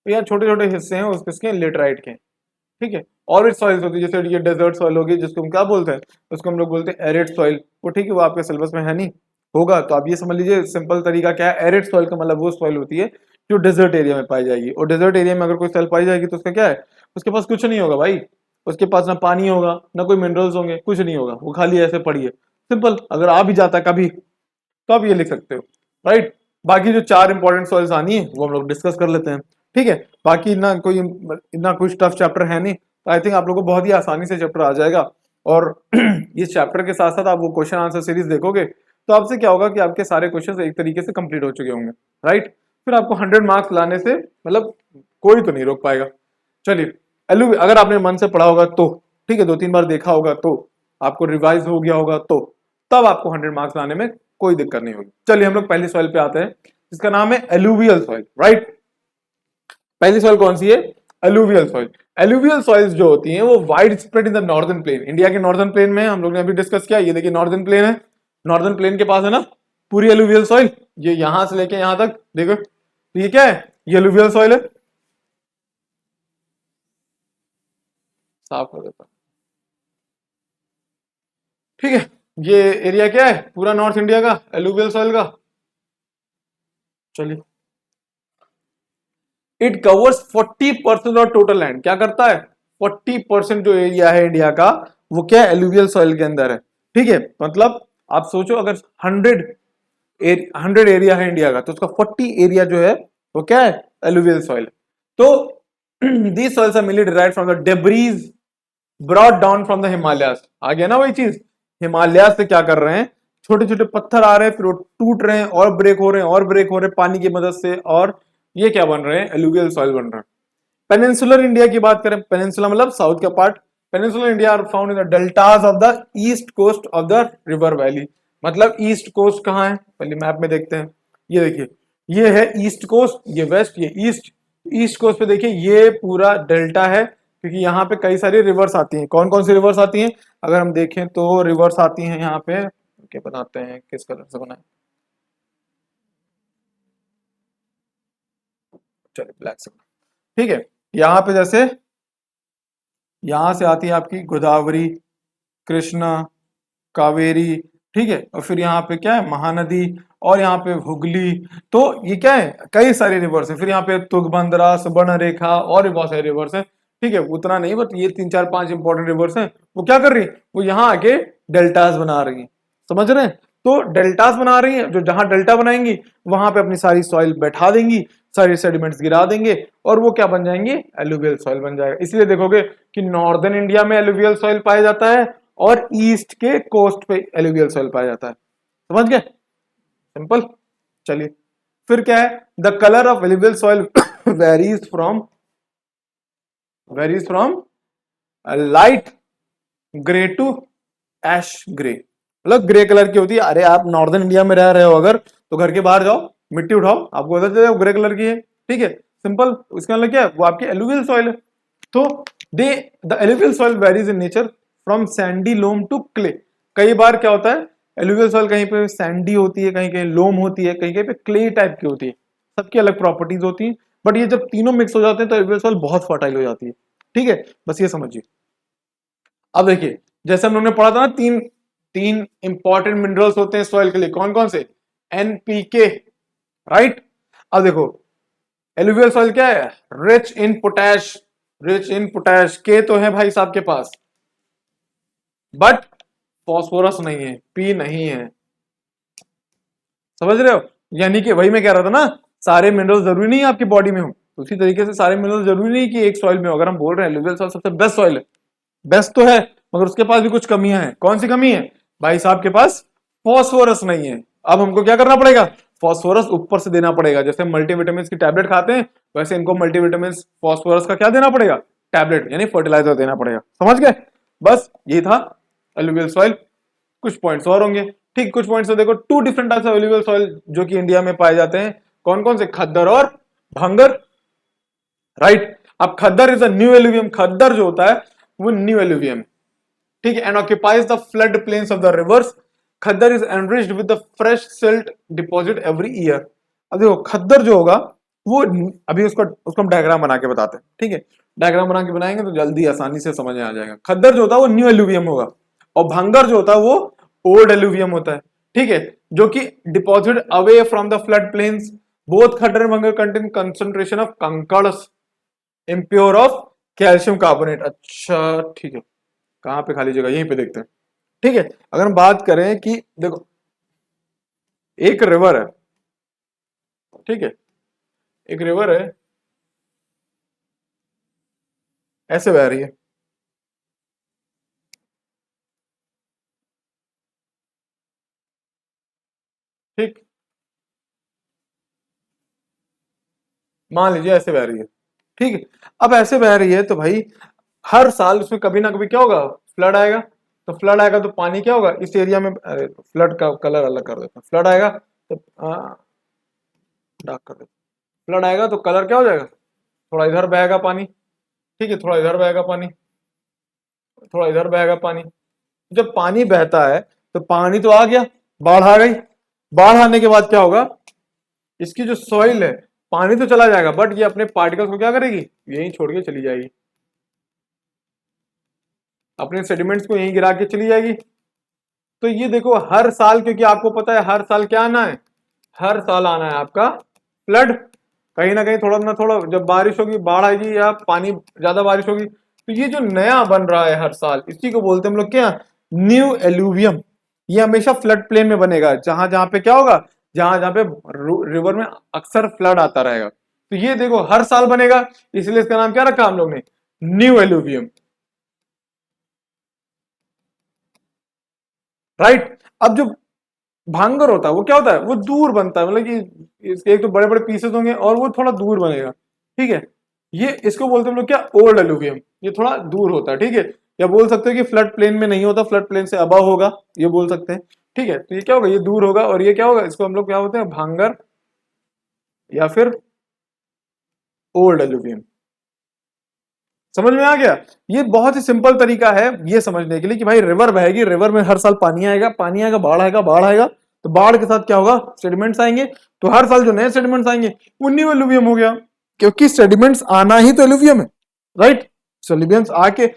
तो यहाँ छोटे छोटे हिस्से हैं उस किसके, लेटराइट के, ठीक है। और भी सॉइल्स होती है, जैसे ये डेजर्ट सॉइल होगी जिसको हम क्या बोलते हैं, उसको हम लोग बोलते हैं एरिड सॉइल। वो ठीक है, वो आपके सिलेबस में है नहीं, होगा तो आप ये समझ लीजिए। सिंपल तरीका क्या है, एरिड सॉइल का मतलब वो सॉइल होती है जो डेजर्ट एरिया में पाई जाएगी। और डेजर्ट एरिया में अगर कोई सॉइल पाई जाएगी तो उसका क्या है, उसके पास कुछ नहीं होगा भाई, उसके पास ना पानी होगा ना कोई मिनरल्स होंगे, कुछ नहीं होगा, वो खाली ऐसे पड़ी है। सिंपल, अगर आ भी जाता है कभी तो आप ये लिख सकते हो, राइट। बाकी जो चार इंपॉर्टेंट सॉइल्स आनी है वो हम लोग डिस्कस कर लेते हैं, ठीक है। बाकी इतना कुछ टफ चैप्टर है नहीं, तो आई थिंक आप लोगों को बहुत ही आसानी से चैप्टर आ जाएगा। और इस चैप्टर के साथ साथ आप वो क्वेश्चन आंसर सीरीज देखोगे तो आपसे क्या होगा कि आपके सारे क्वेश्चन एक तरीके से कंप्लीट हो चुके होंगे, राइट। फिर आपको 100 मार्क्स लाने से मतलब कोई तो नहीं रोक पाएगा। चलिए, अगर आपने मन से पढ़ा होगा तो, ठीक है, 2-3 बार देखा होगा तो, आपको रिवाइज हो गया होगा तो, तब आपको 100 मार्क्स लाने में कोई दिक्कत नहीं होगी। चलिए हम लोग पहली सॉइल पे आते हैं, जिसका नाम है एलुवियल सॉइल, राइट। पहली सॉइल कौन सी है, एलुवियल सॉइल। एलुवियल सॉइल्स जो होती हैं वो wide spread in the northern plain, India के नॉर्दर्न प्लेन में, हम लोग ने अभी डिस्कस किया। ये देखिए नॉर्दर्न प्लेन है, नॉर्दर्न प्लेन के पास है ना पूरी एलुवियल सॉइल, ये यहां से लेके यहां तक देखो, तो ये क्या है, ये एलुवियल सॉइल है। साफ कर देता, ठीक है। ये एरिया क्या है, पूरा नॉर्थ इंडिया का एलुवियल सॉइल का। चलिए, it covers 40% of total land, क्या करता है, 40% जो एरिया है इंडिया का वो क्या है, एलुवियल सॉइल के अंदर है, ठीक है। मतलब आप सोचो अगर 100 एरिया है इंडिया का तो उसका 40 एरिया जो है वो क्या है, एलुवियल सॉइल है। तो these soils are mainly derived from the debris brought down from the Himalayas. आ गया ना वही चीज, हिमालय से क्या कर रहे हैं, छोटे छोटे पत्थर आ रहे हैं, फिर वो टूट रहे हैं और ब्रेक हो रहे हैं और ब्रेक हो रहे हैं पानी की मदद से, और ये क्या बन रहे हैं, एलुवियल सॉइल बन रहे हैं। पेनिनसुलर इंडिया की बात करें, पेनिनसुला मतलब साउथ का part, peninsular India are found in the deltas of the east coast of the river valley. मतलब ईस्ट कोस्ट कहाँ है, पहले मैप में देखते हैं। ये देखिए, ये है ईस्ट कोस्ट, ये वेस्ट, ये ईस्ट। ईस्ट कोस्ट पे देखिए ये पूरा डेल्टा है, क्योंकि यहाँ पे कई सारी रिवर्स आती हैं। कौन कौन सी रिवर्स आती हैं, अगर हम देखें तो रिवर्स आती हैं यहाँ पे, क्या बताते हैं किस कलर से बना है, चलिए ब्लैक से, ठीक है। यहाँ पे जैसे यहां से आती है आपकी गोदावरी, कृष्णा, कावेरी, ठीक है। और फिर यहाँ पे क्या है, महानदी, और यहाँ पे हुगली। तो ये क्या है, कई सारे रिवर्स है। फिर यहाँ पे तुंगभद्रा, सुवर्णरेखा, और भी बहुत सारे रिवर्स हैं, ठीक है। उतना नहीं, बट ये 3-4-5 इंपॉर्टेंट रिवर्स हैं। वो क्या कर रही है, वो यहाँ आके डेल्टास बना रही है, समझ रहे हैं। तो डेल्टास बना रही है, जो जहां डेल्टा बनाएंगी वहां पे अपनी सारी सॉइल बैठा देंगी, सारे सेडिमेंट्स गिरा देंगे, और वो क्या बन जाएंगे, एलुवियल सॉइल बन जाएगा। इसलिए देखोगे कि नॉर्दर्न इंडिया में एलुवियल सॉइल पाया जाता है और ईस्ट के कोस्ट पे एलुवियल सॉइल पाया जाता है, समझ गए, सिंपल। चलिए, फिर क्या है, the colour of alluvial soil varies from light grey to ash grey, मतलब ग्रे कलर की होती है। अरे आप नॉर्दर्न इंडिया में रह रहे हो अगर, तो घर के बाहर जाओ, मिट्टी उठाओ, आपको पता चलेगा ग्रे कलर की है, ठीक है, सिंपल। इसका मतलब क्या है, वो आपकी एलुवियल सॉइल है। तो they the alluvial soil varies in nature from sandy loam to clay. कई बार क्या होता है, एलुवियल सॉइल कहीं पे सैंडी होती है, कहीं कहीं लोम होती है, कहीं कहीं पे क्ले टाइप की होती है, सबकी अलग प्रॉपर्टीज होती हैं। बट ये जब तीनों मिक्स हो जाते हैं तो एलुवियल सॉइल बहुत फर्टाइल हो जाती है, ठीक है, बस ये समझिए। अब देखिए, जैसे हम लोगों ने पढ़ा था ना, तीन तीन इंपॉर्टेंट मिनरल्स होते हैं सॉइल के लिए, कौन कौन से, एनपीके, राइट। अब देखो, एलुवियल सॉइल क्या है, rich in potash, rich in potash, के तो है भाई साहब के पास, बट फॉस्फोरस नहीं है, पी नहीं है, समझ रहे हो। यानी कि वही मैं कह रहा था ना, सारे मिनरल्स जरूरी नहीं है आपकी बॉडी में हो, उसी तरीके से सारे मिनरल्स जरूरी नहीं कि एक सॉइल में हो। अगर हम बोल रहे हैं एलुवियल सॉइल सबसे बेस्ट सॉइल है, बेस्ट तो है, मगर उसके पास भी कुछ कमियां हैं। कौन सी कमी है भाई साहब के पास, फॉस्फोरस नहीं है। अब हमको क्या करना पड़ेगा, फॉस्फोरस ऊपर से देना पड़ेगा। जैसे मल्टीविटामिन की टैबलेट खाते हैं, वैसे इनको मल्टीविटामिन फॉस्फोरस का क्या देना पड़ेगा, टैबलेट यानी फर्टिलाइजर देना पड़ेगा। समझ गए? बस ये था एलुवियल सॉइल। कुछ पॉइंट्स और होंगे, ठीक, कुछ पॉइंट्स तो देखो, two different types of alluvial soil जो कि इंडिया में पाए जाते हैं, कौन कौन से? खद्दर और भांगर, राइट। अब खद्दर इज अ न्यू एलुवियम, खद्दर जो होता है वो न्यू एलुवियम, ठीक है, and occupies the flood planes of the reverse. Khaddar is enriched with the fresh silt deposit every year. अब देखो खद्दर जो होगा वो, अभी उसको हम डायग्राम बना के बताते हैं, ठीक है, डायग्राम बना के बनाएंगे तो जल्दी आसानी से समझ में आ जाएगा। खद्दर जो होता है वो न्यू एलुवियम होगा, और भांगर जो होता है वो ओल्ड एलुवियम होता है, ठीक है, जो कि deposit away from the flood plains. Both khadar and bhangar contain concentration of kankars impure of calcium carbonate. अच्छा ठीक है, कहां पे खाली जगह, यहीं पे देखते हैं, ठीक है। अगर हम बात करें कि देखो एक रिवर है, ठीक है, एक रिवर है, ऐसे बह रही है, ठीक, मान लीजिए ऐसे बह रही है, ठीक है। अब ऐसे बह रही है तो भाई हर साल उसमें कभी ना कभी क्या होगा, फ्लड आएगा। तो फ्लड आएगा तो पानी क्या होगा इस एरिया में, अरे फ्लड का कलर अलग कर देता हूं, फ्लड आएगा तो डार्क कर देता हूं। फ्लड आएगा तो कलर क्या हो जाएगा, थोड़ा इधर बहेगा पानी, ठीक है, थोड़ा इधर बहेगा पानी, थोड़ा इधर बहेगा पानी। जब पानी बहता है तो पानी तो आ गया, बाढ़ आ गई, बाढ़ आने के बाद क्या होगा, इसकी जो सॉइल है, पानी तो चला जाएगा बट ये अपने पार्टिकल्स को क्या करेगी, यहीं छोड़ के चली जाएगी, अपने सेडिमेंट्स को यहीं गिरा के चली जाएगी। तो ये देखो हर साल, क्योंकि आपको पता है हर साल क्या आना है, हर साल आना है आपका फ्लड, कहीं ना कहीं थोड़ा ना थोड़ा, जब बारिश होगी, बाढ़ आएगी या पानी ज्यादा बारिश होगी, तो ये जो नया बन रहा है हर साल, इसी को बोलते हैं हम लोग क्या, न्यू एलुवियम। ये हमेशा फ्लड प्लेन में बनेगा, जहां जहां पे क्या होगा, जहां जहां पे रिवर में अक्सर फ्लड आता रहेगा। तो ये देखो हर साल बनेगा, इसलिए इसका नाम क्या रखा हम लोग ने, न्यू एलुवियम, राइट। अब जो भांगर होता है वो क्या होता है, वो दूर बनता है, मतलब कि इसके एक तो बड़े बड़े पीसेस होंगे और वो थोड़ा दूर बनेगा, ठीक है। ये इसको बोलते हैं हम लोग क्या, ओल्ड एलुवियम, ये थोड़ा दूर होता है, ठीक है। या बोल सकते हैं कि फ्लड प्लेन में नहीं होता, फ्लड प्लेन से अबव होगा, ये बोल सकते हैं, ठीक है। तो ये क्या होगा, ये दूर होगा, और ये क्या होगा, इसको हम लोग क्या बोलते हैं, भांगर या फिर ओल्ड एलुवियम। समझ में आ गया? ये बहुत ही सिंपल तरीका है ये समझने के लिए कि भाई रिवर बहेगी, रिवर में हर साल पानी आएगा, पानी आएगा, बाढ़ आएगा, बाढ़ आएगा, तो बाढ़ के साथ क्या होगा, सेडिमेंट्स आएंगे, तो हर साल जो नए सेडिमेंट्स आएंगे वो न्यू एलुवियम हो गया, क्योंकि सेडिमेंट्स आना ही तो एलुवियम है, राइट। सेडिमेंट्स आके,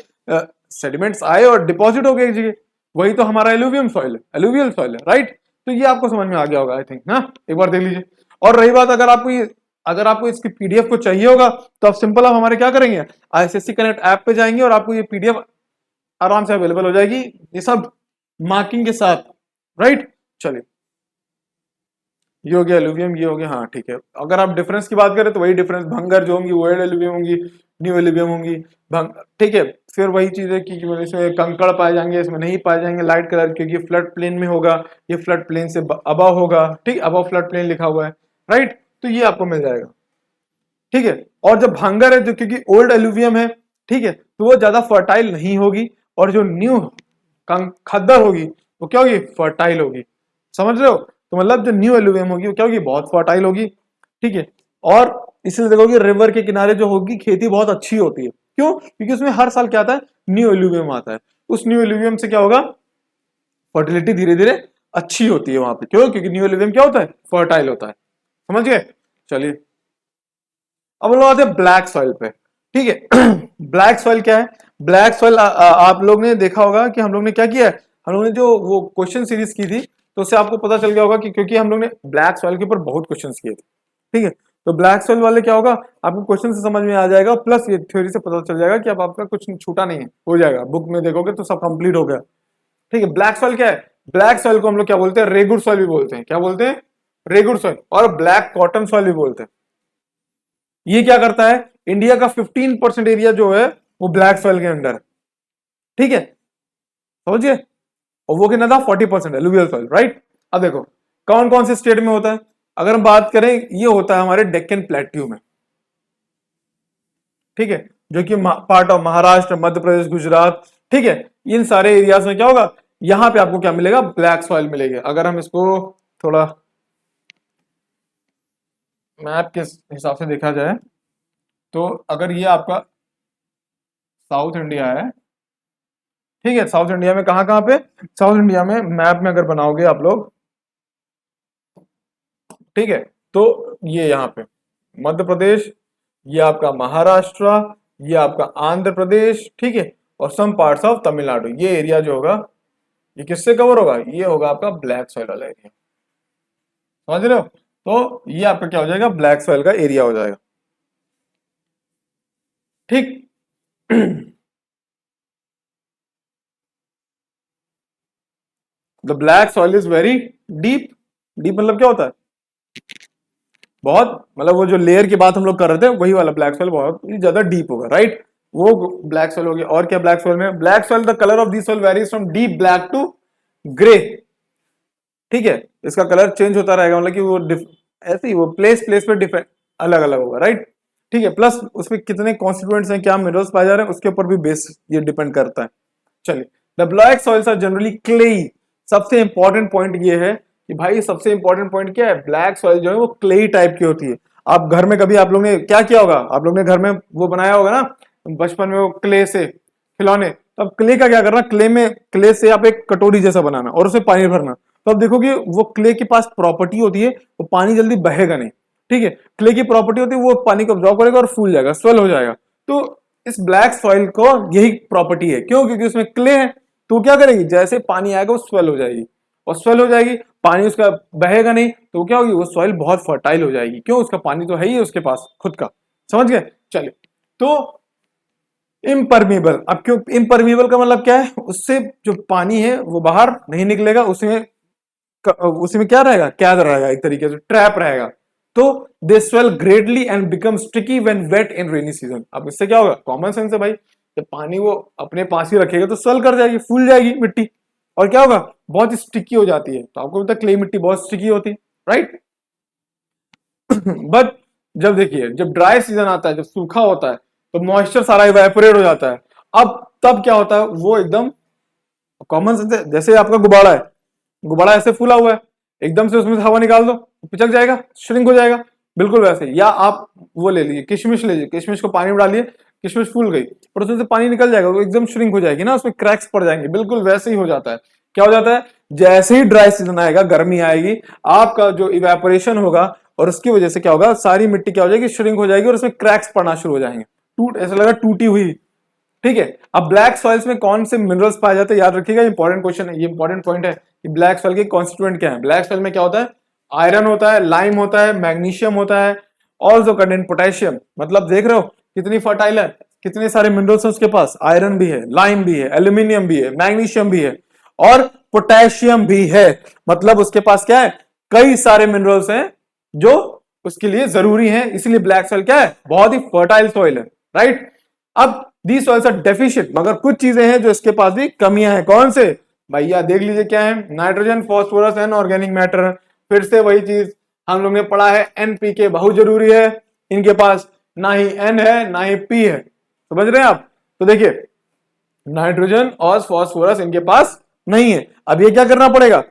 सेडिमेंट्स आए और डिपॉजिट हो गए एक जगह, वही तो हमारा एलुवियम सॉइल है, एलुवियल सॉइल है, राइट। तो ये आपको समझ में आ गया होगा आई थिंक, हाँ, एक बार देख लीजिए। और रही बात, अगर आपको इसकी पीडीएफ को चाहिए होगा तो आप सिंपल, आप हमारे क्या करेंगे, आईसीएससी कनेक्ट ऐप पे जाएंगे और आपको ये पीडीएफ आराम से अवेलेबल हो जाएगी, ये सब मार्किंग के साथ, राइट। चलिए, ये हो गया एलुवियम, ये हो गया, हाँ ठीक है। अगर आप डिफरेंस की बात करें तो वही डिफरेंस, भंगर जो होंगी ओल्ड एलुवियम होंगी, न्यू एलुवियम होंगी, भंग, ठीक है। फिर वही चीज है कि इसमें कंकड़ पाए जाएंगे, इसमें नहीं पाए जाएंगे लाइट कलर, क्योंकि फ्लड प्लेन में होगा, ये फ्लड प्लेन से अबव होगा, ठीक, अबव फ्लड प्लेन लिखा हुआ है, राइट। तो ये आपको मिल जाएगा, ठीक है। और जब भांगर है जो, क्योंकि ओल्ड एलुवियम है, ठीक है, तो वो ज्यादा फर्टाइल नहीं होगी, और जो न्यू खद्दर होगी वो क्या होगी, फर्टाइल होगी, समझ रहे हो। तो मतलब जो न्यू एलुवियम होगी वो क्या होगी, बहुत फर्टाइल होगी, ठीक है। और इसलिए देखोगे रिवर के किनारे जो होगी खेती बहुत अच्छी होती है, क्यों, क्योंकि उसमें हर साल क्या आता है, न्यू एलुवियम आता है। उस न्यू एलुवियम से क्या होगा, फर्टिलिटी धीरे धीरे अच्छी होती है वहां पे, क्यों, क्योंकि न्यू एलुवियम क्या होता है, फर्टाइल होता है, समझ गए। चलिए, अब लोग आते हैं ब्लैक सॉइल पे, ठीक है। ब्लैक सॉइल क्या है, ब्लैक सॉइल आप लोग ने देखा होगा कि हम लोग ने क्या किया है, हम लोग ने जो वो क्वेश्चन सीरीज की थी, तो उससे आपको पता चल गया होगा कि क्योंकि हम लोग ने ब्लैक सॉइल के ऊपर बहुत क्वेश्चन किए थे, ठीक है। तो ब्लैक सॉइल वाले क्या होगा, आपको क्वेश्चन से समझ में आ जाएगा, प्लस ये थ्योरी से पता चल जाएगा कि अब आपका कुछ छूटा नहीं है, हो जाएगा, बुक में देखोगे तो सब कंप्लीट हो गया, ठीक है। ब्लैक सॉइल क्या है, ब्लैक सॉइल को हम लोग क्या बोलते हैं, रेगुर सॉइल भी बोलते हैं, क्या बोलते हैं, रेगुर सॉइल, और ब्लैक कॉटन सॉइल भी बोलते हैं। ये क्या करता है, इंडिया का 15% एरिया जो है वो ब्लैक सॉइल के अंडर है, ठीक है, समझिए। और वो कितना था, 40% एलुवियल सॉइल, राइट। अब देखो कौन कौन से स्टेट में होता है, अगर हम बात करें, ये होता है हमारे डेक्कन प्लेट्यू में, ठीक है। जो कि पार्ट ऑफ महाराष्ट्र, मध्य प्रदेश, गुजरात, ठीक है, इन सारे एरियाज में क्या होगा, यहां पे आपको क्या मिलेगा, ब्लैक सॉइल मिलेगी। अगर हम इसको थोड़ा मैप के हिसाब से देखा जाए तो अगर ये आपका साउथ इंडिया है, ठीक है, साउथ इंडिया में कहाँ कहाँ पे, साउथ इंडिया में मैप में अगर बनाओगे आप लोग, ठीक है, तो ये यहाँ पे मध्य प्रदेश, ये आपका महाराष्ट्र, ये आपका आंध्र प्रदेश, ठीक है, और सम पार्ट्स ऑफ तमिलनाडु, ये एरिया जो होगा ये किससे कवर होगा, ये होगा आपका ब्लैक सॉइल वाला एरिया। समझ रहे हो, तो ये आपका क्या हो जाएगा, ब्लैक सॉइल का एरिया हो जाएगा, ठीक। The black soil is very deep. Deep मतलब क्या होता है, बहुत, मतलब वो जो लेयर की बात हम लोग कर रहे थे वही वाला ब्लैक सॉइल बहुत ही ज्यादा डीप होगा, राइट, वो ब्लैक सॉइल हो गया। और क्या ब्लैक सॉइल में, black soil the colour of this soil varies from deep black to grey, ठीक है, इसका कलर चेंज होता रहेगा, मतलब कि वो ऐसे ही वो प्लेस प्लेस पे डिफरेंट अलग अलग होगा, राइट, ठीक है, प्लस उसमें कितने कॉन्स्टिट्यूएंट्स हैं, क्या मिनरल्स पाए जा रहे हैं, उसके ऊपर भी बेस ये डिपेंड करता है। चलिए, the black soils are generally clayey. सबसे इंपॉर्टेंट पॉइंट ये है कि भाई सबसे इंपॉर्टेंट पॉइंट क्या है, ब्लैक सॉइल जो है वो क्लेई टाइप की होती है। आप घर में कभी आप लोग ने क्या किया होगा, आप लोग ने घर में वो बनाया होगा ना बचपन में, वो क्ले से खिलौने, तो अब क्ले का क्या करना, क्ले में, क्ले से आप एक कटोरी जैसा बनाना और उसमें पानी भरना, तो अब देखोगे वो क्ले के पास प्रॉपर्टी होती है, वो पानी जल्दी बहेगा नहीं, ठीक है, क्ले की प्रॉपर्टी होती है वो पानी को ऑब्जॉर्व करेगा और फूल जाएगा, स्वेल हो जाएगा। तो इस ब्लैक सॉइल को यही प्रॉपर्टी है, क्यों, क्योंकि उसमें क्ले है, तो क्या करेगी, जैसे पानी आएगा वो स्वेल हो जाएगी, और स्वेल हो जाएगी, पानी उसका बहेगा नहीं, तो क्या होगी, वो सॉइल बहुत फर्टाइल हो जाएगी, क्यों, उसका पानी तो है ही उसके पास खुद का। समझ गए, चलिए, तो इम्परमीबल, अब क्यों इम्परमीबल का मतलब क्या है, उससे जो पानी है वो बाहर नहीं निकलेगा, उसमें क्या रहेगा, कैद रहेगा, एक तरीके से ट्रैप रहेगा। तो they swell greatly and become sticky when wet in rainy season. अब इससे क्या होगा, कॉमन सेंस है भाई, जब पानी वो अपने पास ही रखेगा तो स्वेल कर जाएगी, फूल जाएगी मिट्टी, और क्या होगा, बहुत स्टिकी हो जाती है। तो आपको पता है क्ले मिट्टी बहुत स्टिकी होती है, राइट। बट जब देखिए, जब ड्राई सीजन आता है, जब सूखा होता है, तो मॉइस्चर सारा इवेपोरेट हो जाता है। अब तब क्या होता है, वो एकदम कॉमन सेंस है, जैसे आपका गुब्बारा है, गुब्बारा ऐसे फूला हुआ है, एकदम से उसमें से हवा निकाल दो, पिचक जाएगा, श्रिंक हो जाएगा, बिल्कुल वैसे। या आप वो ले लीजिए, किशमिश ले लीजिए, किशमिश को पानी में डालिए, किशमिश फूल गई, और उसमें से पानी निकल जाएगा, वो एकदम श्रिंक हो जाएगी ना, उसमें क्रैक्स पड़ जाएंगे, बिल्कुल वैसे ही हो जाता है। क्या हो जाता है, जैसे ही ड्राई सीजन आएगा, गर्मी आएगी, आपका जो इवेपोरेशन होगा, और उसकी वजह से क्या होगा, सारी मिट्टी क्या हो जाएगी, श्रिंक हो जाएगी, और उसमें क्रैक्स पड़ना शुरू हो जाएंगे, टूट, ऐसा लगा टूटी हुई, ठीक है। अब ब्लैक सॉइल्स में कौन से मिनरल्स पाए जाते हैं, याद रखिएगा, इंपॉर्टेंट क्वेश्चन है, ये इंपॉर्टेंट पॉइंट है कि ब्लैक सॉइल के कॉन्स्टिट्यूएंट क्या है। ब्लैक सॉइल में क्या होता है, आयरन होता है, लाइम होता है, मैग्नीशियम होता है, ऑल्सो कंटेन पोटेशियम। मतलब देख रहे हो कितनी फर्टाइल है, कितने सारे मिनरल्स हैं उसके पास, आयरन भी है, लाइम भी है, एल्यूमिनियम भी है, मैग्नीशियम भी है, और पोटेशियम भी है। मतलब उसके पास क्या है, कई सारे मिनरल्स हैं जो उसके लिए जरूरी है, इसलिए ब्लैक सॉइल क्या है, बहुत ही फर्टाइल सॉइल है, राइट। अब दी सॉइल्स आर डेफिशिएंट, मगर कुछ चीजें हैं जो इसके पास भी कमियां हैं। कौन से भैया, देख लीजिए क्या है, nitrogen, phosphorus and organic matter. फिर से वही चीज हम लोग ने पढ़ा है, एनपीके बहुत जरूरी है, इनके पास ना ही एन है ना ही पी है, समझ रहे हैं आप। तो देखिए, नाइट्रोजन और फास्फोरस इनके पास नहीं है, अब ये क्या करना पड़ेगा,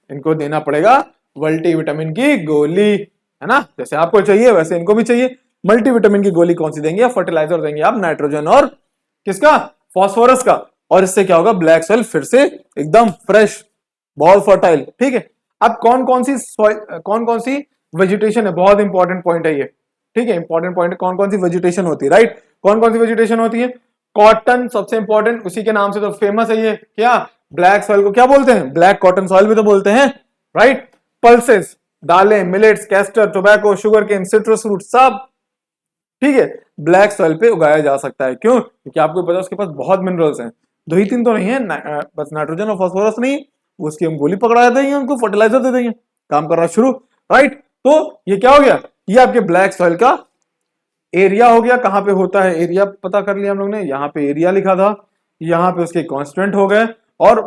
इनको देना पड़ेगा मल्टीविटामिन की गोली, है ना, जैसे आपको चाहिए वैसे इनको भी चाहिए। मल्टीविटामिन की गोली कौन सी देंगे, या फर्टिलाइजर देंगे आप, नाइट्रोजन और किसका, फास्फोरस का। और इससे क्या होगा, ब्लैक सॉइल फिर से एकदम फ्रेश, बहुत फर्टाइल, ठीक है। अब कौन कौन सी वेजिटेशन है, बहुत इंपॉर्टेंट पॉइंट है ये, ठीक है, इंपॉर्टेंट पॉइंट, कौन कौन सी वेजिटेशन होती है, राइट, कौन कौन सी वेजिटेशन होती है। कॉटन सबसे इंपॉर्टेंट, उसी के नाम से तो फेमस है ये, क्या, ब्लैक सॉइल को क्या बोलते हैं, ब्लैक कॉटन सॉइल भी तो बोलते हैं, राइट। पल्सेस, दालें, millets, castor, tobacco, sugarcane, citrus fruit, सब ठीक है ब्लैक सॉइल पे उगाया जा सकता है। क्यों, क्योंकि आपको पता है उसके पास बहुत मिनरल्स हैं, दो ही तीन तो नहीं है, बस नाइट्रोजन और फास्फोरस नहीं, उसकी हम गोली पकड़ा देंगे, उनको फर्टिलाइजर दे देंगे, काम करना शुरू, राइट। तो ये क्या हो गया, ये आपके ब्लैक सॉइल का एरिया हो गया। कहां पे होता है, एरिया पता कर लिया हम लोग ने, यहाँ पे एरिया लिखा था, यहाँ पे उसके कॉन्स्टेंट हो गए और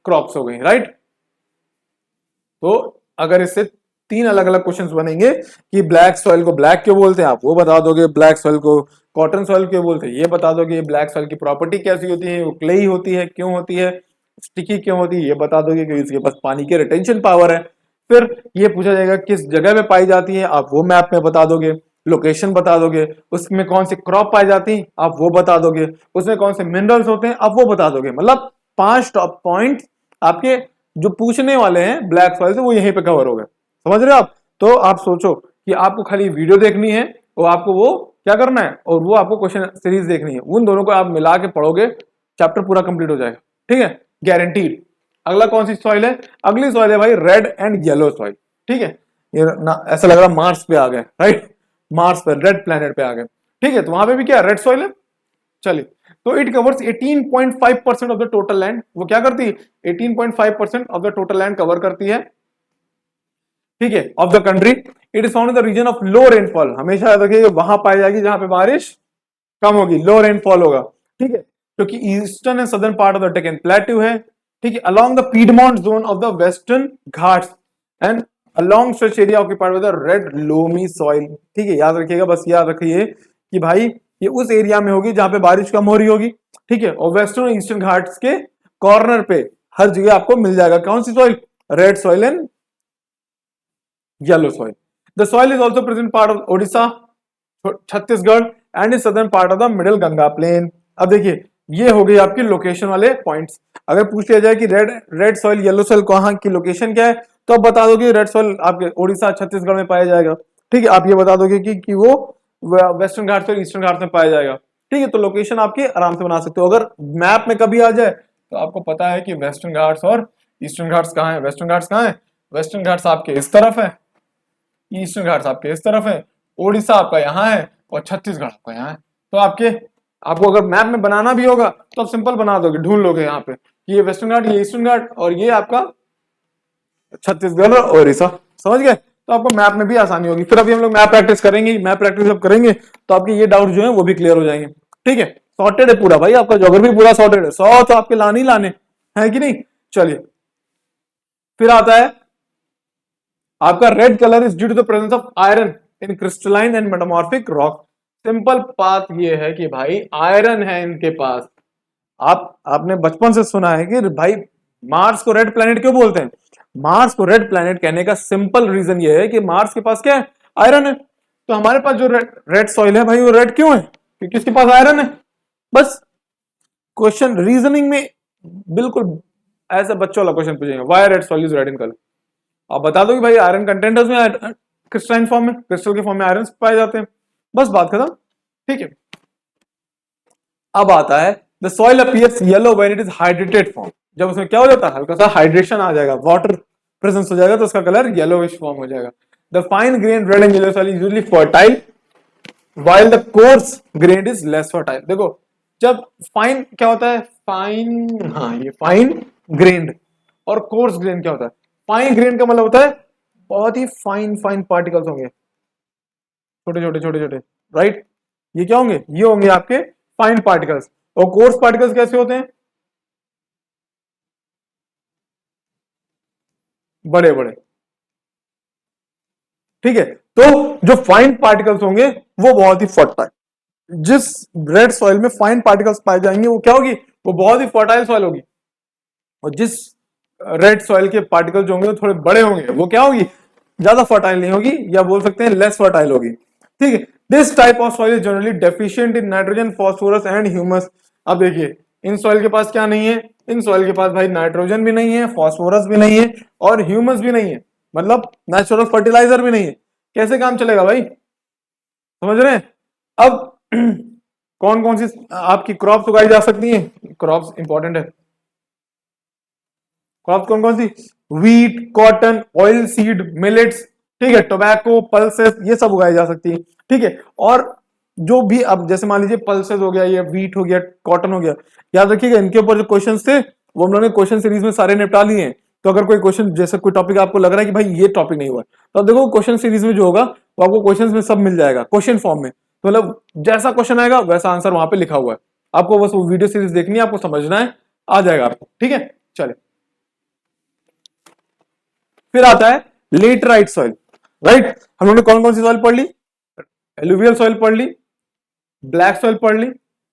क्रॉप्स हो गई, राइट। तो अगर इससे तीन अलग अलग क्वेश्चंस बनेंगे कि ब्लैक सॉइल को ब्लैक क्यों बोलते हैं, आप वो बता दोगे, ब्लैक सॉइल को कॉटन सॉइल क्यों बोलते हैं ये बता दोगे, ब्लैक सॉइल की प्रॉपर्टी कैसी होती है, वो क्लेई होती है, क्यों होती है, स्टिकी क्यों होती है ये बता दोगे, क्योंकि इसके पास पानी की रिटेंशन पावर है। फिर ये पूछा जाएगा किस जगह पे पाई जाती है, आप वो मैप में बता दोगे, लोकेशन बता दोगे, उसमें कौन सी क्रॉप पाई जाती है आप वो बता दोगे, उसमें कौन से मिनरल्स होते हैं आप वो बता दोगे। मतलब 5 टॉप पॉइंट आपके जो पूछने वाले हैं ब्लैक सॉइल से वो यहीं पे कवर हो गए। समझ रहे हो आप? तो आप सोचो कि आपको खाली वीडियो देखनी है और आपको वो क्या करना है और वो आपको क्वेश्चन सीरीज देखनी है, उन दोनों को आप मिला के पढ़ोगे चैप्टर पूरा कंप्लीट हो जाएगा। ठीक है, गारंटीड। अगला कौन सी सॉइल है? अगली सॉइल है भाई रेड एंड येलो सॉइल। ठीक है, ये ना ऐसा लग रहा मार्स पे आ गए, राइट, मार्स पे रेड प्लेनेट पे आ गए। ठीक है, तो वहां पे भी क्या रेड सॉइल है। चलिए, तो it covers 18.5% of the total land. वो क्या करती है? 18.5% of the total land cover करती है। ठीक है, of the country. It is found in the region of low rainfall. हमेशा याद रखिए वहां पाई जाएगी जहां पे बारिश कम होगी, लो रेनफॉल होगा। ठीक है, क्योंकि eastern and southern part of the Deccan plateau है। ठीक है, along the piedmont zone of the western Ghats and along stretch area occupied by the red loamy soil. ठीक है, याद रखिएगा, बस याद रखिए कि भाई ये उस एरिया में होगी जहां पे बारिश कम हो रही होगी। ठीक है, और वेस्टर्न और ईस्टर्न घाट्स के कॉर्नर पे हर जगह आपको मिल जाएगा कौन सी soil? Red soil and yellow soil. The soil is also present part of Odisha, Chhattisgarh and southern part of the middle Ganga plain. अब देखिए ये हो गई आपकी लोकेशन वाले पॉइंट्स। अगर पूछ लिया जाए कि रेड सॉइल येलो सॉइल कहाँ की लोकेशन क्या है, तो आप बता दोगे रेड सॉइल आपके उड़ीसा छत्तीसगढ़ में पाया जाएगा। ठीक है, आप ये बता दोगे कि वो वेस्टर्न घाट और ईस्टर्न घाट में पाया जाएगा। ठीक है, तो लोकेशन आपकी आराम से बना सकते हो। अगर मैप में कभी आ जाए तो आपको पता है कि वेस्टर्न घाट्स और ईस्टर्न घाट्स कहाँ है। वेस्टर्न घाट्स कहाँ है? वेस्टर्न घाट्स आपके इस तरफ है, ईस्टर्न घाट्स आपके इस तरफ है, ओडिशा आपका यहाँ है और छत्तीसगढ़ आपका यहाँ है। तो आपको अगर मैप में बनाना भी होगा तो आप सिंपल बना दोगे, ढूंढ लोगे यहाँ पे ये वेस्टर्न घाट, ये ईस्टर्न घाट और ये आपका छत्तीसगढ़ और ओडिशा। समझ गए? तो आपको मैप में भी आसानी होगी। फिर अभी हम लोग मैप प्रैक्टिस करेंगे, मैप प्रैक्टिस जब करेंगे तो आपके ये डाउट जो है वो भी क्लियर हो जाएंगे। ठीक है, सॉर्टेड है पूरा भाई, आपका ज्योग्राफी पूरा सॉर्टेड है, 100 तो आपके लाने ही लाने है कि नहीं। चलिए, फिर आता है आपका red colour is due to the presence of iron in crystalline and metamorphic rock. Simple बात ये है कि भाई आयरन है इनके पास। आपने बचपन से सुना है कि भाई मार्स को रेड प्लैनेट क्यों बोलते हैं। मार्स को रेड प्लैनेट कहने का सिंपल रीजन ये है कि मार्स के पास क्या है? आयरन है। तो हमारे पास जो रेड सॉइल है भाई वो रेड क्यों है? क्योंकि इसके पास आयरन है। बस क्वेश्चन रीजनिंग में बिल्कुल ऐसे बच्चों वाला क्वेश्चन पूछेंगे, why red soil is red in colour. आप बता दो कि भाई आयरन कंटेंट है उसमें, क्रिस्टलाइन फॉर्म में, क्रिस्टल के फॉर्म में आयरन पाए जाते हैं, बस बात खत्म। ठीक है, अब आता है the soil appears yellow when it is hydrated form. जब उसमें क्या हो जाता है? हल्का सा हाइड्रेशन आ जाएगा, वाटर प्रेजेंस हो जाएगा तो उसका कलर येलोइश फॉर्म हो जाएगा। The fine grain red and yellow soil is usually fertile while the coarse grain is less fertile. देखो जब फाइन क्या होता है? फाइन, हाँ ये फाइन ग्रेन्ड, और कोर्स ग्रेन क्या होता है? फाइन ग्रेन का मतलब होता है बहुत ही फाइन फाइन पार्टिकल्स होंगे, छोटे छोटे छोटे छोटे, राइट। ये क्या होंगे? ये होंगे आपके फाइन पार्टिकल्स। और कोर्स पार्टिकल्स कैसे होते हैं? बड़े बड़े। ठीक है, तो जो फाइन पार्टिकल्स होंगे वो बहुत ही फर्टाइल। जिस रेड सॉइल में फाइन पार्टिकल्स पाए जाएंगे वो क्या होगी? वो बहुत ही फर्टाइल सॉइल होगी। और जिस रेड सॉइल के पार्टिकल जो होंगे वो थोड़े बड़े होंगे, वो क्या होगी? ज्यादा फर्टाइल नहीं होगी, या बोल सकते हैं लेस फर्टाइल होगी। ठीक है, this type of soil is generally deficient in nitrogen, phosphorus and humus. अब देखिए इन सॉइल के पास क्या नहीं है? इन सॉइल के पास भाई नाइट्रोजन भी नहीं है, फास्फोरस भी नहीं है और ह्यूमस भी नहीं है, मतलब नेचुरल फर्टिलाइजर भी नहीं है। कैसे काम चलेगा भाई? समझ रहे हैं? अब कौन कौन सी आपकी क्रॉप्स उगाई जा सकती हैं? क्रॉप्स इंपॉर्टेंट है। क्रॉप कौन कौन सी? Wheat, cotton, oil seed, millets, ठीक है, टोबैको, पल्सेस, ये सब उगाई जा सकती है। ठीक है, और जो भी अब जैसे मान लीजिए पल्सेस हो गया, ये व्हीट हो गया, कॉटन हो गया, याद रखिएगा इनके ऊपर जो क्वेश्चंस थे वो हम लोगों ने क्वेश्चन सीरीज में सारे निपटा लिए हैं। तो अगर कोई क्वेश्चन जैसे कोई टॉपिक आपको लग रहा है कि भाई ये टॉपिक नहीं हुआ, तो आप देखो क्वेश्चन सीरीज में जो होगा वो आपको क्वेश्चन में सब मिल जाएगा क्वेश्चन फॉर्म में। तो मतलब जैसा क्वेश्चन आएगा वैसा आंसर वहां पे लिखा हुआ है, आपको बस वो वीडियो सीरीज देखनी है, आपको समझना है, आ जाएगा आपको। ठीक है, चले फिर आता है लेटराइट सॉइल, राइट। हम लोगों ने कौन कौन सी सॉइल पढ़ ली? एलुवियल सॉइल पढ़ ली, ब्लैक सॉइल पढ़ ली,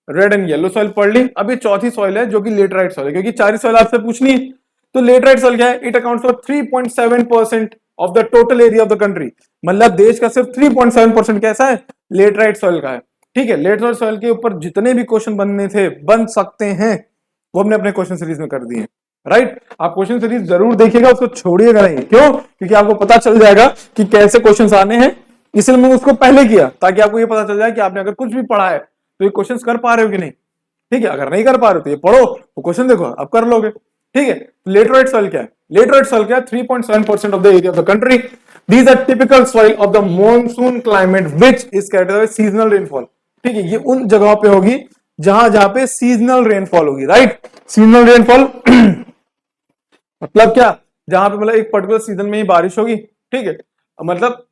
रेड एंड येलो सॉइल पढ़ ली। अब ये चौथी सॉइल है जो कि लेटराइट सॉइल है, क्योंकि चार सॉइल आपसे पूछनी है। तो लेटराइट सॉइल क्या है? It accounts for 3.7% of the total area of the country. मतलब देश का सिर्फ 3.7% कैसा है? लेटराइट सॉइल का है। ठीक है, लेटराइट सॉइल के ऊपर जितने भी क्वेश्चन बनने थे, बन सकते हैं, वो हमने अपने क्वेश्चन सीरीज में कर दिए। राइट, आप क्वेश्चन सीरीज जरूर देखिएगा, उसको छोड़िएगा नहीं। क्यों? क्योंकि आपको पता चल जाएगा कि कैसे क्वेश्चन आने हैं, इसलिए मैंने उसको पहले किया, ताकि आपको ये पता चल जाए कि आपने अगर कुछ भी पढ़ा है तो ये क्वेश्चन कर पा रहे हो कि नहीं। ठीक है, अगर नहीं कर पा रहे हो तो ये पढ़ो, वो क्वेश्चन देखो, अब कर लोगे। ठीक है, लेटराइट सॉइल क्या है? लेटराइट सॉइल क्या है? 3.7% of the area of the country. These are typical soil of the monsoon climate which is characterised by seasonal rainfall. ठीक है, ये उन जगहों पे होगी जहां जहां पे सीजनल रेनफॉल होगी। राइट, सीजनल रेनफॉल मतलब क्या? जहां पे मतलब एक पर्टिकुलर सीजन में ही बारिश होगी। ठीक है, मतलब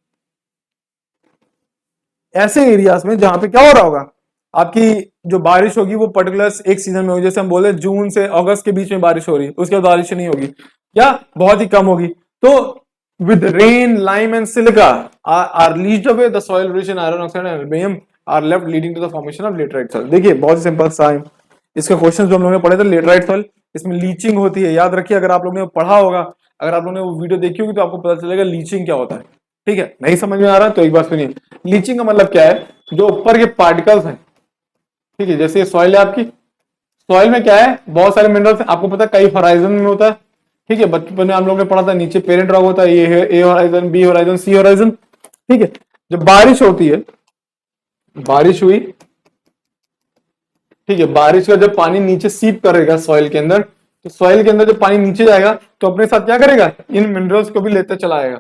ऐसे एरियाज में जहां पे क्या हो रहा होगा, आपकी जो बारिश होगी वो पर्टिकुलर एक सीजन में होगी। जैसे हम बोले जून से अगस्त के बीच में बारिश हो रही है, उसके बाद बारिश नहीं होगी, या बहुत ही कम होगी। तो with rain lime and silica are leached away, the soil rich in iron oxide and aluminium are left leading to the formation of laterite soil. देखिए बहुत ही सिंपल सा है इसका क्वेश्चन जो हम लोगों ने पढ़े थे। लेटराइट सॉइल, इसमें लीचिंग होती है, याद रखिए। अगर आप लोगों ने पढ़ा होगा, अगर आप लोगों ने वो वीडियो देखी होगी तो आपको पता चलेगा लीचिंग क्या होता है। ठीक है, नहीं समझ में आ रहा तो एक बार सुनिए। लीचिंग का मतलब क्या है? जो ऊपर के पार्टिकल्स हैं, ठीक है, जैसे सॉइल है आपकी, सॉइल में क्या है? बहुत सारे मिनरल्स हैं। आपको पता है कई होराइजन में होता है। ठीक है, बचपन में हम लोग ने पढ़ा था, नीचे पेरेंट रॉक होता है, ये है A horizon, B horizon, C horizon. ठीक है, जब बारिश होती है, बारिश हुई, ठीक है, बारिश का जब पानी नीचे सीप करेगा सॉइल के अंदर, तो सॉइल के अंदर जब पानी नीचे जाएगा तो अपने साथ क्या करेगा? इन मिनरल्स को भी लेते चला आएगा।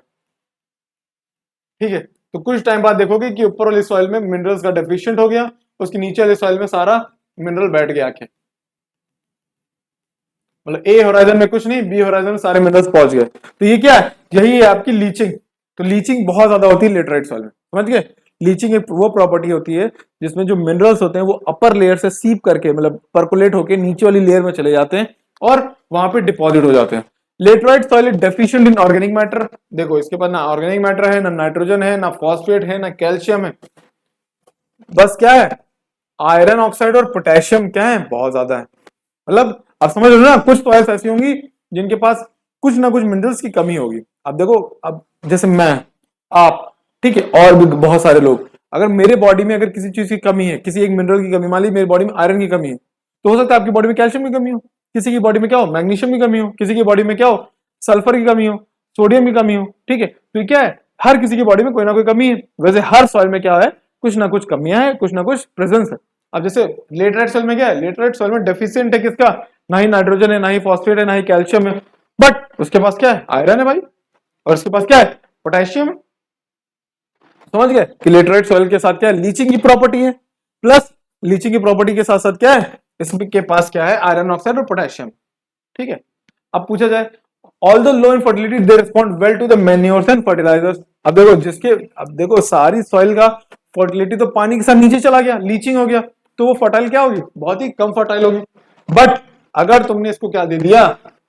ठीक है, तो कुछ टाइम बाद देखोगे कि ऊपर वाली सॉइल में मिनरल्स का डेफिशिएंट हो गया, उसके नीचे वाली सॉइल में सारा मिनरल बैठ गया आके। मतलब ए होराइजन में कुछ नहीं, बी होराइजन में सारे मिनरल्स पहुंच गए। तो ये क्या है? यही है आपकी लीचिंग। तो लीचिंग बहुत ज्यादा होती है लेटराइट सॉइल में, समझ गए? लीचिंग एक वो प्रॉपर्टी होती है जिसमें जो मिनरल्स होते हैं वो अपर लेयर से सीप करके, मतलब परकुलेट होके नीचे वाली लेयर में चले जाते हैं और वहां पे डिपॉजिट हो जाते हैं। Laterite soil is deficient in organic matter. देखो इसके पास ना ऑर्गेनिक मैटर है, ना नाइट्रोजन है, ना फॉस्फेट है, ना कैल्शियम है। बस क्या है? आयरन ऑक्साइड और पोटेशियम क्या है? बहुत ज्यादा है। मतलब आप समझ लो ना, कुछ सॉइल्स ऐसी होंगी जिनके पास कुछ ना कुछ मिनरल्स की कमी होगी। अब देखो, अब जैसे मैं, आप, ठीक है, और भी बहुत सारे लोग, अगर मेरे बॉडी में अगर किसी चीज की कमी है, किसी एक मिनरल की कमी, मान ली मेरी बॉडी में आयरन की कमी है, तो हो सकता है आपकी बॉडी में कैल्शियम की कमी हो, किसी की बॉडी में क्या हो? मैग्नीशियम की कमी हो, किसी की बॉडी में क्या हो? सल्फर की कमी हो, सोडियम की कमी हो। ठीक है, तो ये क्या है? हर किसी की बॉडी में कोई ना कोई कमी है। वैसे हर सॉइल में क्या है? कुछ ना कुछ कमियां है, कुछ ना कुछ प्रेजेंस है। अब जैसे लेटराइट सॉइल में क्या है? लेटराइट सॉइल में डेफिशिएंट है किसका? ना ही नाइट्रोजन है, ना ही फॉस्फेट है, ना ही कैल्शियम है, बट उसके पास क्या है? आयरन है भाई, और उसके पास क्या है? पोटेशियम है। समझ गए कि लेटराइट सॉइल के साथ क्या है? लीचिंग की प्रॉपर्टी है, प्लस लीचिंग की प्रॉपर्टी के साथ साथ क्या है? इसके पास क्या है? आयरन ऑक्साइड और पोटेशियम। ठीक है, अब पूछा जाए, all the low in fertility they respond well to the manures and fertilisers. अब देखो जिसके, अब देखो सारी सॉइल का फर्टिलिटी तो पानी के साथ नीचे चला गया, लीचिंग हो गया, तो वो फर्टाइल क्या होगी? बहुत ही कम फर्टाइल होगी। बट अगर तुमने इसको क्या दे दिया?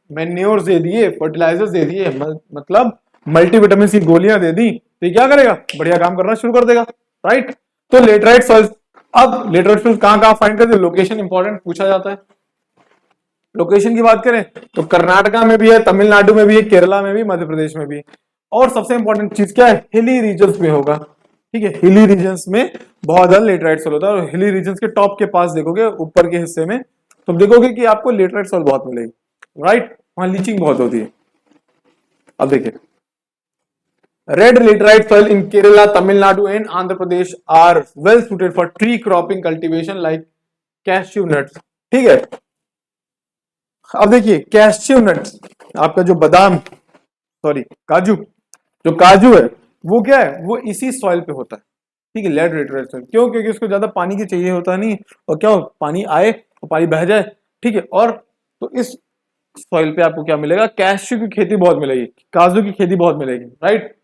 मैन्योर्स दे दिए, फर्टिलाइजर्स दे दिए, मतलब मल्टीविटामिन की गोलियां दे दी, तो ये क्या करेगा? बढ़िया काम करना शुरू कर देगा। राइट, तो लेटराइट सॉइल, अब लेटराइट सॉइल कहां कहां फाइंड करते? लोकेशन इंपॉर्टेंट पूछा जाता है। लोकेशन की बात करें तो कर्नाटका में भी है, तमिलनाडु में भी है, केरला में भी, मध्य प्रदेश में भी। और सबसे इंपॉर्टेंट चीज क्या है? हिली रीजन्स में होगा। ठीक है, हिली रीजन्स में बहुत ज्यादा लेटराइट सॉइल होता है, और हिली रीजन्स के टॉप के पास देखोगे, ऊपर के हिस्से में, तो देखोगे कि आपको लेटराइट सॉइल बहुत मिलेगी। राइट, वहां लीचिंग बहुत होती है। अब देखिए, red laterite soil in Kerala, Tamil Nadu and Andhra Pradesh are well suited for tree cropping cultivation like cashew nuts. ठीक है, अब देखिए कैश्यू नट्स, आपका जो बादाम, सॉरी काजू, जो काजू है वो क्या है? वो इसी सॉइल पे होता है। ठीक है, लेड रेट सॉइल। क्यों? क्योंकि उसको ज्यादा पानी की चाहिए होता नहीं, और क्या हो, पानी आए और पानी बह जाए। ठीक है, और तो इस सॉइल पे आपको क्या मिलेगा? कैश्यू की खेती बहुत मिलेगी, काजू की खेती बहुत मिलेगी। Right,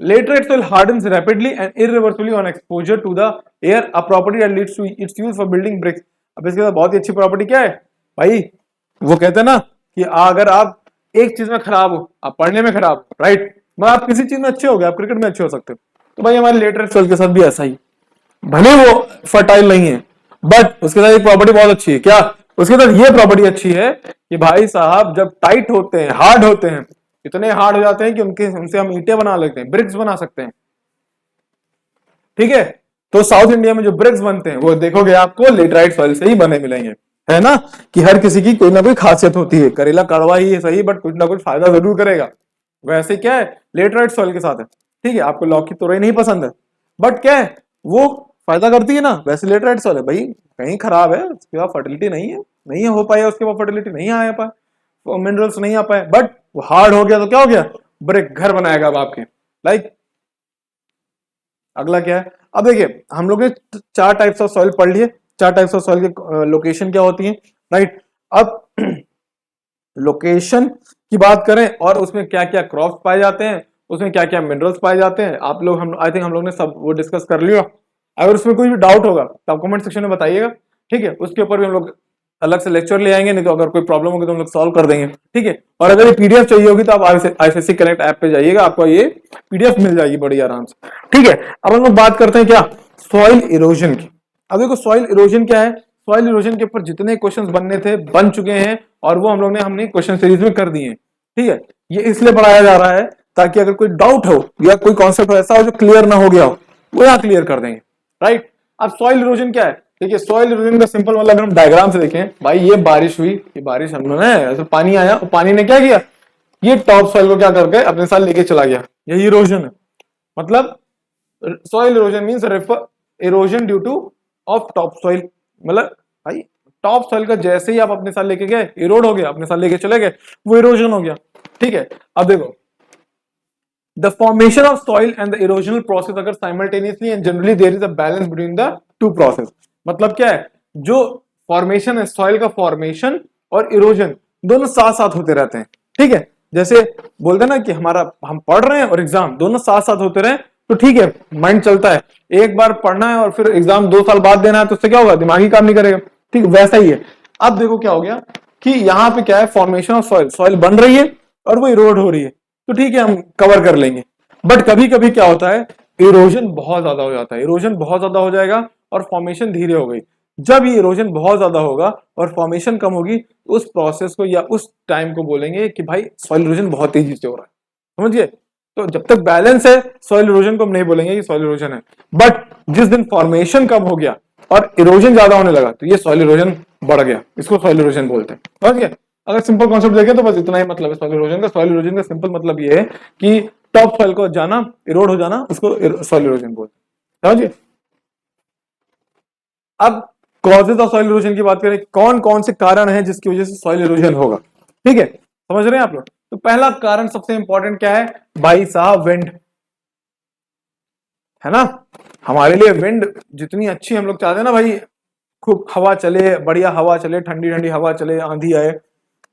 laterite soil hardens rapidly and irreversibly on exposure to the air, a property that leads to its use for building bricks। अब इसके बाद बहुत ही अच्छी प्रॉपर्टी क्या है भाई? वो कहते हैं ना कि अगर आप एक चीज में खराब हो, आप पढ़ने में खराब, राइट, मतलब आप किसी चीज में अच्छे हो गए, आप क्रिकेट में अच्छे हो सकते हो। तो भाई हमारे लेटरल सॉइल के साथ भी ऐसा ही, भले वो फर्टाइल नहीं है बट उसके साथ एक प्रॉपर्टी बहुत अच्छी है। क्या? उसके साथ ये प्रॉपर्टी अच्छी है कि भाई साहब जब टाइट होते हैं, हार्ड होते हैं, इतने हार्ड हो जाते हैं कि उनसे हम ईंटें बना लेते हैं, ब्रिक्स बना सकते हैं। ठीक है, तो साउथ इंडिया में जो ब्रिक्स बनते हैं वो देखोगे आपको लेटराइट सॉइल से ही बने मिलेंगे, है ना? कि हर किसी की कोई ना कोई खासियत होती है, करेला कड़वा ही है सही बट कुछ ना कुछ फायदा जरूर करेगा। वैसे क्या है, लेटराइट सॉइल के साथ है। ठीक है, आपको लौकी तोरई नहीं पसंद है बट क्या है, वो फायदा करती है ना, वैसे लेटराइट सॉइल है भाई, कहीं खराब है उसके बाद फर्टिलिटी नहीं है, नहीं हो पाया उसके बाद फर्टिलिटी नहीं आ पाए, मिनरल्स नहीं आ पाए, बट वो हार्ड हो गया तो क्या हो गया, ब्रिक घर बनाएगा अब आपके। लाइक अगला क्या है, अब देखिए हम लोग ने चार टाइप्स ऑफ सॉइल पढ़ लिए, चार टाइप्स ऑफ सॉइल के लोकेशन क्या होती है, राइट? अब लोकेशन की बात करें और उसमें क्या क्या क्रॉप्स पाए जाते हैं, उसमें क्या क्या मिनरल्स पाए जाते हैं, आप लोग हम आई थिंक हम लोग ने सब वो डिस्कस कर लिया। अगर उसमें कोई भी डाउट होगा तो आप कमेंट सेक्शन में बताइएगा। ठीक है, उसके ऊपर भी हम लोग अलग से लेक्चर ले आएंगे, नहीं तो अगर कोई प्रॉब्लम होगी तो हम लोग सॉल्व कर देंगे। ठीक है, और अगर ये पीडीएफ चाहिए होगी तो आप आईसीएससी कनेक्ट ऐप पे जाइएगा, आपको ये पीडीएफ मिल जाएगी बड़ी आराम से। ठीक है, अब हम लोग बात करते हैं क्या, सॉइल इरोजन की। अब देखो सॉइल इरोजन क्या है, सॉइल इरोजन के ऊपर जितने क्वेश्चंस बनने थे बन चुके हैं और वो हम लोग ने हमने क्वेश्चन सीरीज में कर दिए हैं। ठीक है, ये इसलिए पढ़ाया जा रहा है ताकि अगर कोई डाउट हो या कोई कॉन्सेप्ट ऐसा हो जो क्लियर ना हो गया हो वो यहाँ क्लियर कर देंगे, राइट? अब सॉइल इरोजन क्या है, देखिए सॉइल इरोजन का सिंपल मतलब अगर हम डायग्राम से देखें, भाई ये बारिश हुई, ये बारिश हम लोग ने ऐसे पानी आया, पानी ने क्या किया, ये टॉप सॉइल को क्या करके अपने साथ लेके चला गया, यही इरोजन है। मतलब soil erosion means erosion due two of top soil, मतलब भाई टॉप सॉइल का जैसे ही आप अपने साथ लेके गए इरोड हो गया, अपने साथ लेके चले गए, वो इरोजन हो गया। ठीक है, अब देखो the formation of soil and the erosional process अगर simultaneously and generally there is a balance between the two process. मतलब क्या है, जो फॉर्मेशन है सॉइल का फॉर्मेशन और इरोजन दोनों साथ साथ होते रहते हैं। ठीक है, जैसे बोलते हैं ना कि हमारा हम पढ़ रहे हैं और एग्जाम दोनों साथ साथ होते रहे तो ठीक है, माइंड चलता है। एक बार पढ़ना है और फिर एग्जाम 2 साल बाद देना है तो उससे क्या होगा, दिमाग ही काम नहीं करेगा। ठीक, वैसा ही है। अब देखो क्या हो गया कि यहाँ पे क्या है, फॉर्मेशन ऑफ सॉइल, सॉइल बन रही है और वो इरोड हो रही है, तो ठीक है हम कवर कर लेंगे। बट कभी कभी क्या होता है, इरोजन बहुत ज्यादा हो जाता है, इरोजन बहुत ज्यादा हो जाएगा और फॉर्मेशन धीरे हो गई। जब ये इरोजन बहुत ज्यादा होगा और फॉर्मेशन कम होगी, उस प्रोसेस को या उस टाइम को बोलेंगे कि भाई सॉइल इरोजन बहुत तेजी से हो रहा है। समझिए, तो जब तक बैलेंस है सॉइल इरोजन को हम नहीं बोलेंगे कि सॉइल इरोजन है, बट जिस दिन फॉर्मेशन कम हो गया और इरोजन ज्यादा होने लगा तो ये सॉइल इरोजन बढ़ गया, इसको सॉइल इरोजन बोलते हैं। समझ गए? अगर सिंपल कॉन्सेप्ट देखें तो बस इतना ही मतलब है सॉइल इरोजन का। सॉइल इरोजन का सिंपल मतलब ये है कि टॉप सॉइल को जाना, इरोड हो जाना, उसको सॉइल इरोजन बोलते हैं। समझिए, अब कॉजेज ऑफ सॉइल इरोजन की बात करें, कौन कौन से कारण हैं जिसकी वजह से सॉइल इरोजन होगा। ठीक है, समझ रहे हैं आप लोग? तो पहला कारण सबसे इंपॉर्टेंट क्या है भाई साहब, विंड, है ना? हमारे लिए विंड जितनी अच्छी हम लोग चाहते हैं ना भाई, खूब हवा चले, बढ़िया हवा चले, ठंडी ठंडी हवा चले, आंधी आए।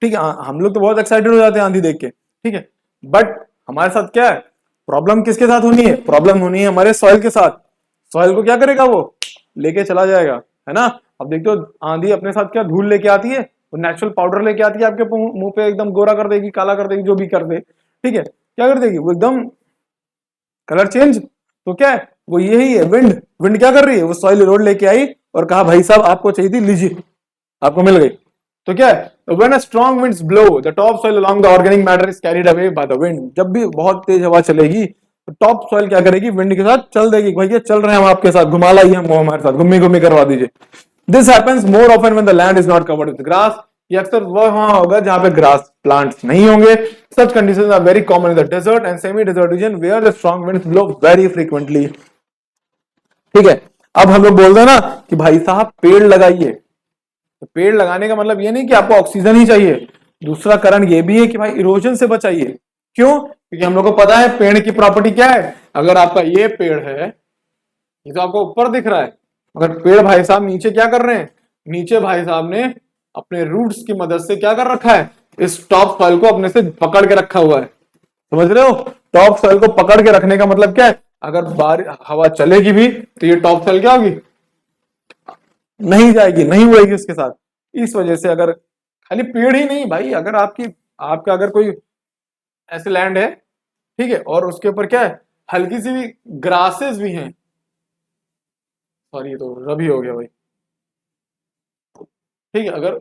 ठीक है, हम लोग तो बहुत एक्साइटेड हो जाते हैं आंधी देख के। ठीक है, बट हमारे साथ क्या है, प्रॉब्लम किसके साथ होनी है, प्रॉब्लम होनी है हमारे सॉइल के साथ। सॉइल को क्या करेगा, वो लेके चला जाएगा, है ना? अब देखते हो आंधी अपने साथ क्या धूल लेके आती है, वो नेचुरल पाउडर लेके आती है, आपके मुंह पे एकदम गोरा कर देगी, काला कर देगी, जो भी कर दे। ठीक है, क्या कर देगी वो, एकदम कलर चेंज। तो क्या है वो, यही है विंड। विंड क्या कर रही है, वो सॉइल इरोड लेके आई और कहा भाई साहब आपको चाहिए थी, लीजिए, आपको मिल गई। तो क्या है, when a strong winds blow the top soil along the organic matter is carried away by the wind। जब भी बहुत तेज हवा चलेगी तो टॉप सॉइल क्या करेगी, विंड के साथ चल देगी, भैया चल रहे हैं हम आपके साथ, घुमा लाइए हमको हमारे साथ, घूमी घूमी करवा दीजिए। This happens more often when the land is not covered with grass. ये अक्सर वहां होगा जहां पे ग्रास प्लांट्स नहीं होंगे। Such conditions are very common in the desert and semi desert region where the strong winds blow very frequently. ठीक है, अब हम लोग बोलते हैं ना कि भाई साहब पेड़ लगाइए, तो पेड़ लगाने का मतलब ये नहीं कि आपको ऑक्सीजन ही चाहिए, दूसरा कारण ये भी है कि भाई इरोजन से बचाइए। क्यों? क्योंकि हम लोग को पता है पेड़ की प्रॉपर्टी क्या है। अगर आपका ये पेड़ है, ये तो आपको ऊपर दिख रहा है, मगर पेड़ भाई साहब नीचे क्या कर रहे हैं, नीचे भाई साहब ने अपने रूट्स की मदद से क्या कर रखा है, इस टॉप सॉइल को अपने से पकड़ के रखा हुआ है। समझ रहे हो? टॉप सॉइल को पकड़ के रखने का मतलब क्या है, अगर बारिश हवा चलेगी भी तो ये टॉप सॉइल क्या होगी, नहीं जाएगी, नहीं उड़ेगी उसके साथ। इस वजह से अगर खाली पेड़ ही नहीं भाई, अगर आपका अगर कोई ऐसे लैंड है ठीक है, और उसके ऊपर क्या है, हल्की सी भी ग्रासेस भी हैं। सॉरी ये तो रबी हो गया भाई। ठीक है, अगर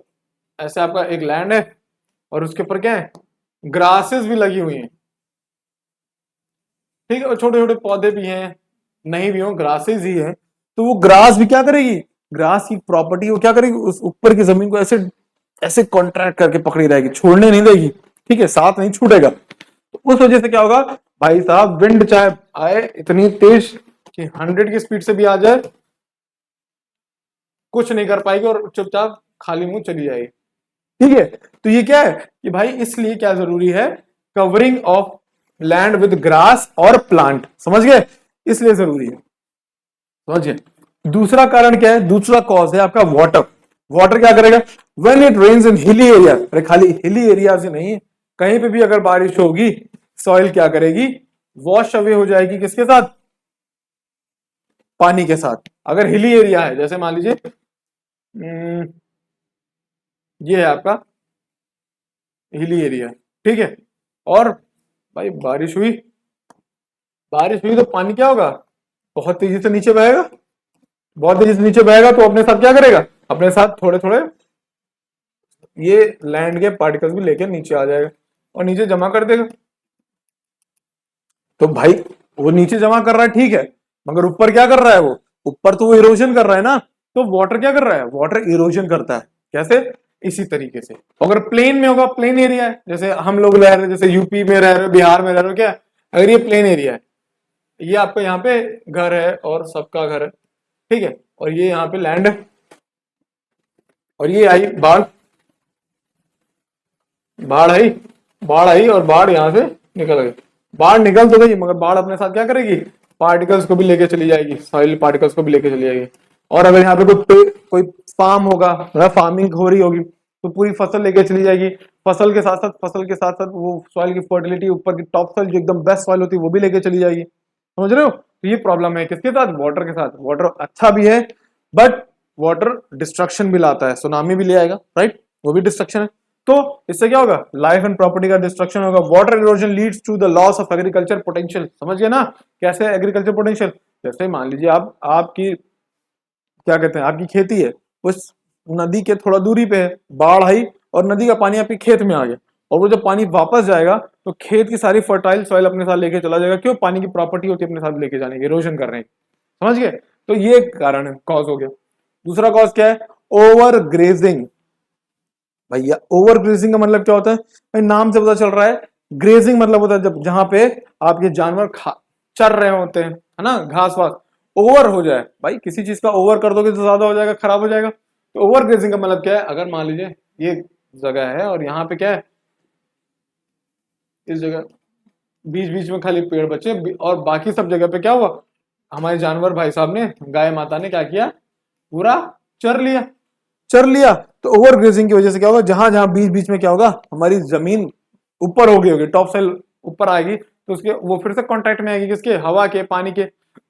ऐसे आपका एक लैंड है और उसके ऊपर क्या है, ग्रासेस भी लगी हुई हैं। ठीक है, और छोटे छोटे पौधे भी हैं, नहीं भी हो ग्रासेस ही है, तो वो ग्रास भी क्या करेगी, ग्रास की प्रॉपर्टी वो क्या करेगी, उस ऊपर की जमीन को ऐसे ऐसे कॉन्ट्रैक्ट करके पकड़ी रहेगी, छोड़ने नहीं देगी। ठीक है, साथ नहीं छूटेगा। तो उस वजह से क्या होगा भाई साहब, विंड चाहे आए इतनी तेज कि 100 की स्पीड से भी आ जाए, कुछ नहीं कर पाएगी और चुपचाप खाली मुंह चली जाएगी। ठीक है, तो ये क्या है कि भाई इसलिए क्या जरूरी है, covering of land with grass और प्लांट, समझ गए, इसलिए जरूरी है। समझिए, दूसरा कारण क्या है, दूसरा कॉज है आपका वाटर। वाटर क्या करेगा, when it rains in hilly area, अरे खाली हिली एरिया से नहीं, कहीं पे भी अगर बारिश होगी, सॉइल क्या करेगी, वॉश अवे हो जाएगी, किसके साथ, पानी के साथ। अगर हिली एरिया है, जैसे मान लीजिए ये है आपका हिली एरिया, ठीक है, और भाई बारिश हुई तो पानी क्या होगा, बहुत तेजी से नीचे बहेगा, बहुत तेजी से नीचे बहेगा, तो अपने साथ क्या करेगा, अपने साथ थोड़े थोड़े ये लैंड के पार्टिकल्स भी लेके नीचे आ जाएगा और नीचे जमा कर देगा। तो भाई वो नीचे जमा कर रहा है, ठीक है, मगर ऊपर क्या कर रहा है, वो ऊपर तो वो इरोजन कर रहा है ना, तो वाटर क्या कर रहा है, वाटर इरोजन करता है, कैसे, इसी तरीके से। अगर प्लेन में होगा, प्लेन एरिया है, जैसे हम लोग रह रहे हैं, जैसे यूपी में रह रहे हो, बिहार में रह रहे हो, क्या अगर ये प्लेन एरिया है, ये आपका यहाँ पे घर है और सबका घर है, ठीक है, और ये यहाँ पे लैंड है, और ये आई बाढ़, बाढ़ आई, बाढ़ आई और बाढ़ यहाँ से निकल गई। बाढ़ निकल तो गई, मगर बाढ़ अपने साथ क्या करेगी, पार्टिकल्स को भी लेके चली जाएगी, सॉइल पार्टिकल्स को भी लेके चली जाएगी। और अगर यहाँ पे कोई फार्म होगा, मतलब फार्मिंग हो रही होगी, तो पूरी फसल लेके चली जाएगी। फसल के साथ साथ वो सॉइल की फर्टिलिटी, ऊपर की टॉप सॉइल जो एकदम बेस्ट सॉइल होती है, वो भी लेके चली जाएगी। समझ रहे हो, तो ये प्रॉब्लम है किसके साथ, वाटर के साथ। वाटर अच्छा भी है, बट वाटर डिस्ट्रक्शन भी लाता है, सुनामी भी ले आएगा, राइट, वो भी डिस्ट्रक्शन है। तो इससे क्या होगा, लाइफ एंड प्रॉपर्टी का डिस्ट्रक्शन होगा। Water erosion leads to the loss of agriculture potential, समझ गए ना, कैसे एग्रीकल्चर पोटेंशियल, जैसे मान लीजिए आप आपकी क्या कहते हैं, आपकी खेती है, उस नदी के थोड़ा दूरी पे है, बाढ़ आई और नदी का पानी आपके खेत में आ गया, और वो जब पानी वापस जाएगा तो खेत की सारी फर्टाइल सॉइल अपने साथ लेके चला जाएगा। क्यों, पानी की प्रॉपर्टी होती है अपने साथ लेके जाने की, इरोजन कर रहे हैं, समझ गए। तो ये कारण है, कॉज हो गया। दूसरा कॉज क्या है, ओवर ग्रेजिंग। भैया ओवर ग्रेजिंग का मतलब क्या होता है, भाई नाम से पता चल रहा है, ग्रेजिंग मतलब होता है जब जहां पे आपके जानवर चर रहे होते हैं, है ना, घास वास, ओवर हो जाए, भाई किसी चीज का ओवर कर दोगे तो ज्यादा हो जाएगा, खराब हो जाएगा। तो ओवर ग्रेजिंग का मतलब क्या है, अगर मान लीजिए ये जगह है और यहाँ पे क्या है, इस जगह बीच बीच में खाली पेड़ बचे, और बाकी सब जगह पे क्या हुआ, हमारे जानवर भाई साहब ने, गाय माता ने क्या किया, पूरा चर लिया, चर लिया। तो ओवर ग्रेजिंग की वजह से क्या होगा, जहां जहां बीच बीच में क्या होगा, हमारी जमीन ऊपर हो गई होगी, टॉप साइल ऊपर आएगी, तो उसके वो फिर से कांटेक्ट में आएगी, किसके, हवा के, पानी के।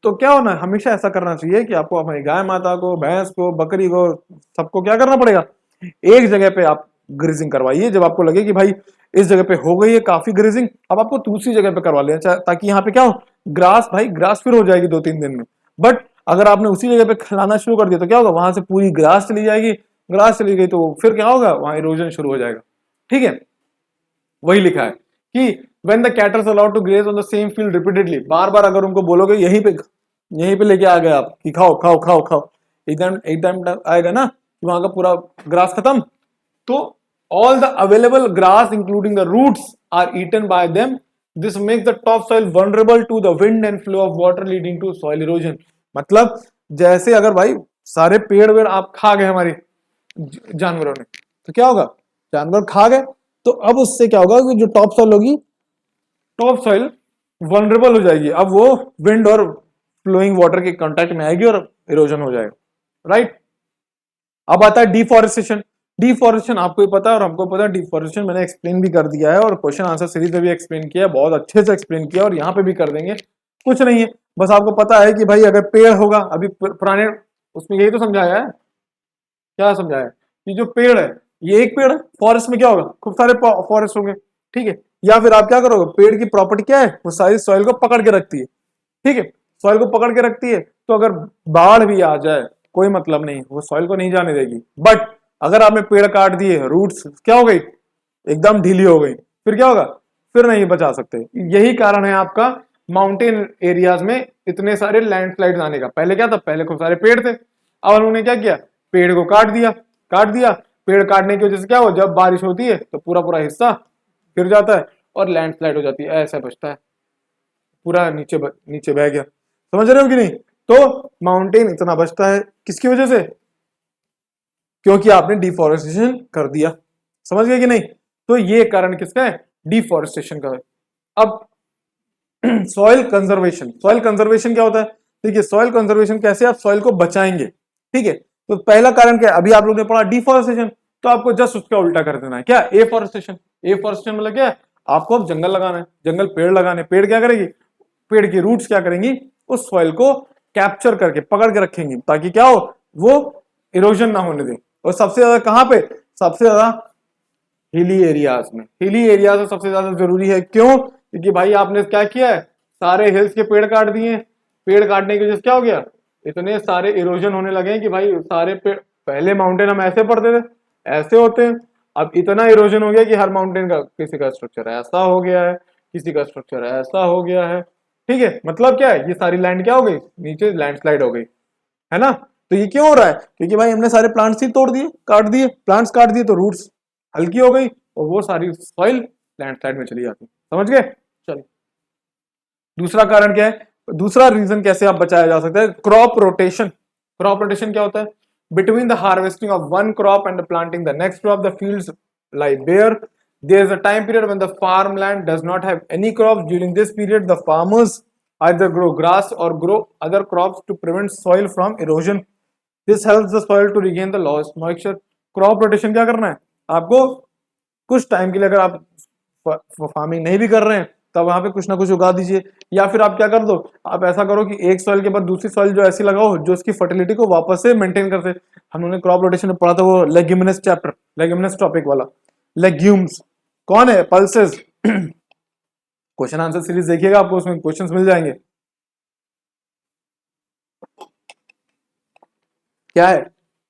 तो क्या होना, हमेशा ऐसा करना चाहिए कि आपको अपनी गाय माता को, भैंस को, बकरी को, सबको क्या करना पड़ेगा, एक जगह पे आप ग्रीजिंग करवाइए। जब आपको लगे कि भाई इस जगह पे हो गई है काफी ग्रीजिंग, अब आपको दूसरी जगह पे करवा लेना, ताकि यहाँ पे क्या हो, ग्रास, भाई ग्रास फिर हो जाएगी 2-3 दिन में। बट अगर आपने उसी जगह पे खिलाना शुरू कर दिया तो क्या होगा, वहां से पूरी ग्रास चली जाएगी, ग्रास चली गई तो फिर क्या होगा, वहां इरोजन शुरू हो जाएगा। ठीक है, वही लिखा है कि when the cattles allowed to graze on the same field repeatedly, बार बार अगर उनको बोलोगे यहीं पे लेके आ गए आप कि खाओ खाओ खाओ खाओ, एकदम आएगा ना कि वहां का पूरा ग्रास खत्म, तो all the available grass including the roots are eaten by them. This makes the topsoil vulnerable to the wind and flow of water leading to soil erosion. मतलब जैसे अगर भाई सारे पेड़ वेड़ आप खा गए हमारे जानवरों ने, तो क्या होगा, जानवर खा गए, तो अब उससे क्या होगा कि जो टॉप सॉइल होगी, टॉप सॉइल वनरेबल हो जाएगी, अब वो विंड और फ्लोइंग वाटर के कांटेक्ट में आएगी और इरोजन हो जाएगा, राइट। अब आता है डिफॉरेस्टेशन। डिफॉरेस्टेशन आपको ही पता है और हमको पता है, डिफॉरेस्टेशन मैंने एक्सप्लेन भी कर दिया है और क्वेश्चन आंसर सीरीज में भी एक्सप्लेन किया है, बहुत अच्छे से एक्सप्लेन किया, और यहाँ पे भी कर देंगे। कुछ नहीं है, बस आपको पता है कि भाई अगर पेड़ होगा, अभी पुराने उसमें यही तो समझाया है, क्या समझाया है कि जो पेड़ है, ये एक पेड़ है, फॉरेस्ट में क्या होगा, खूब सारे फॉरेस्ट होंगे, ठीक है, या फिर आप क्या करोगे, पेड़ की प्रॉपर्टी क्या है, वो सारी सॉइल को पकड़ के रखती है, ठीक है, सॉइल को पकड़ के रखती है। तो अगर बाढ़ भी आ जाए कोई मतलब नहीं, वो सॉइल को नहीं जाने देगी। बट अगर आपने पेड़ काट दिए, रूट्स क्या हो गई, एकदम ढीली हो गई, फिर क्या होगा, फिर नहीं बचा सकते। यही कारण है आपका माउंटेन एरियाज में इतने सारे लैंडस्लाइड्स आने का। पहले क्या था, पहले खूब सारे पेड़ थे, अब उन्होंने क्या किया, पेड़ को काट दिया। पेड़ काटने की वजह से क्या हो, जब बारिश होती है तो पूरा पूरा हिस्सा गिर जाता है और लैंडस्लाइड हो जाती है, ऐसा बचता है, पूरा नीचे बह गया। समझ रहे हो कि नहीं? तो माउंटेन इतना बचता है किसकी वजह से, क्योंकि आपने डिफॉरेस्टेशन कर दिया। समझ गए कि नहीं? तो ये कारण किसका है, डिफॉरेस्टेशन का है। अब सॉइल कंजर्वेशन क्या होता है, देखिए सॉइल कंजर्वेशन कैसे आप सॉइल को बचाएंगे, ठीक है। तो पहला कारण क्या है, अभी आप लोगों ने पढ़ा डिफॉरेस्टेशन, तो आपको जस्ट उसका उल्टा कर देना है, क्या, एफॉरेस्टेशन मतलब क्या है, आपको अब जंगल लगाना है, जंगल पेड़ लगाने, पेड़ क्या करेगी, पेड़ की रूट्स क्या करेंगी, उस सॉइल को कैप्चर करके पकड़ के रखेंगी, ताकि क्या हो, वो इरोजन ना होने दे। और सबसे ज्यादा कहां पे, सबसे ज्यादा हिली एरियाज में, हिली एरियाज में सबसे ज्यादा जरूरी है। क्यों, क्योंकि भाई आपने क्या किया है, सारे हिल्स के पेड़ काट दिए, पेड़ काटने की वजह से क्या हो गया, इतने सारे इरोजन होने लगे हैं कि भाई सारे पेड़, पहले माउंटेन हम ऐसे पढ़ते थे, ऐसे होते हैं, अब इतना इरोजन हो गया कि हर माउंटेन का किसी का स्ट्रक्चर ऐसा हो गया है, किसी का स्ट्रक्चर ऐसा हो गया है, ठीक है। मतलब क्या है, ये सारी लैंड क्या हो गई, नीचे लैंडस्लाइड हो गई, है ना। तो ये क्यों हो रहा है, क्योंकि भाई हमने सारे प्लांट्स ही तोड़ दिए, काट दिए, प्लांट्स काट दिए, तो रूट्स हल्की हो गई और वो सारी सॉइल लैंडस्लाइड में चली जाती। समझ गए, चलिए दूसरा कारण क्या है, दूसरा रीजन कैसे आप बचाया जा सकता है, क्रॉप रोटेशन। क्रॉप रोटेशन क्या होता है, between the harvesting of one crop and planting the next crop the fields lie bare. There is a time period when the farmland does not have any crops. During this period, the farmers either grow grass or grow other crops to prevent soil from erosion. This helps the soil to regain the lost moisture. Crop rotation क्या करना है आपको, कुछ time के लिए अगर आप farming नहीं भी कर रहे हैं तब वहां पे कुछ ना कुछ उगा दीजिए, या फिर आप क्या कर दो, आप ऐसा करो कि एक सॉइल के बाद दूसरी सॉइल जो ऐसी लगाओ जो उसकी फर्टिलिटी को वापस से मेंटेन करते। हमने क्रॉप रोटेशन में पढ़ा था वो लेग्यूमिनस चैप्टर, लेग्यूमिनस टॉपिक वाला, लेग्यूम्स कौन है, पल्सेस। क्वेश्चन आंसर सीरीज देखिएगा, आपको उसमें क्वेश्चंस मिल जाएंगे। क्या है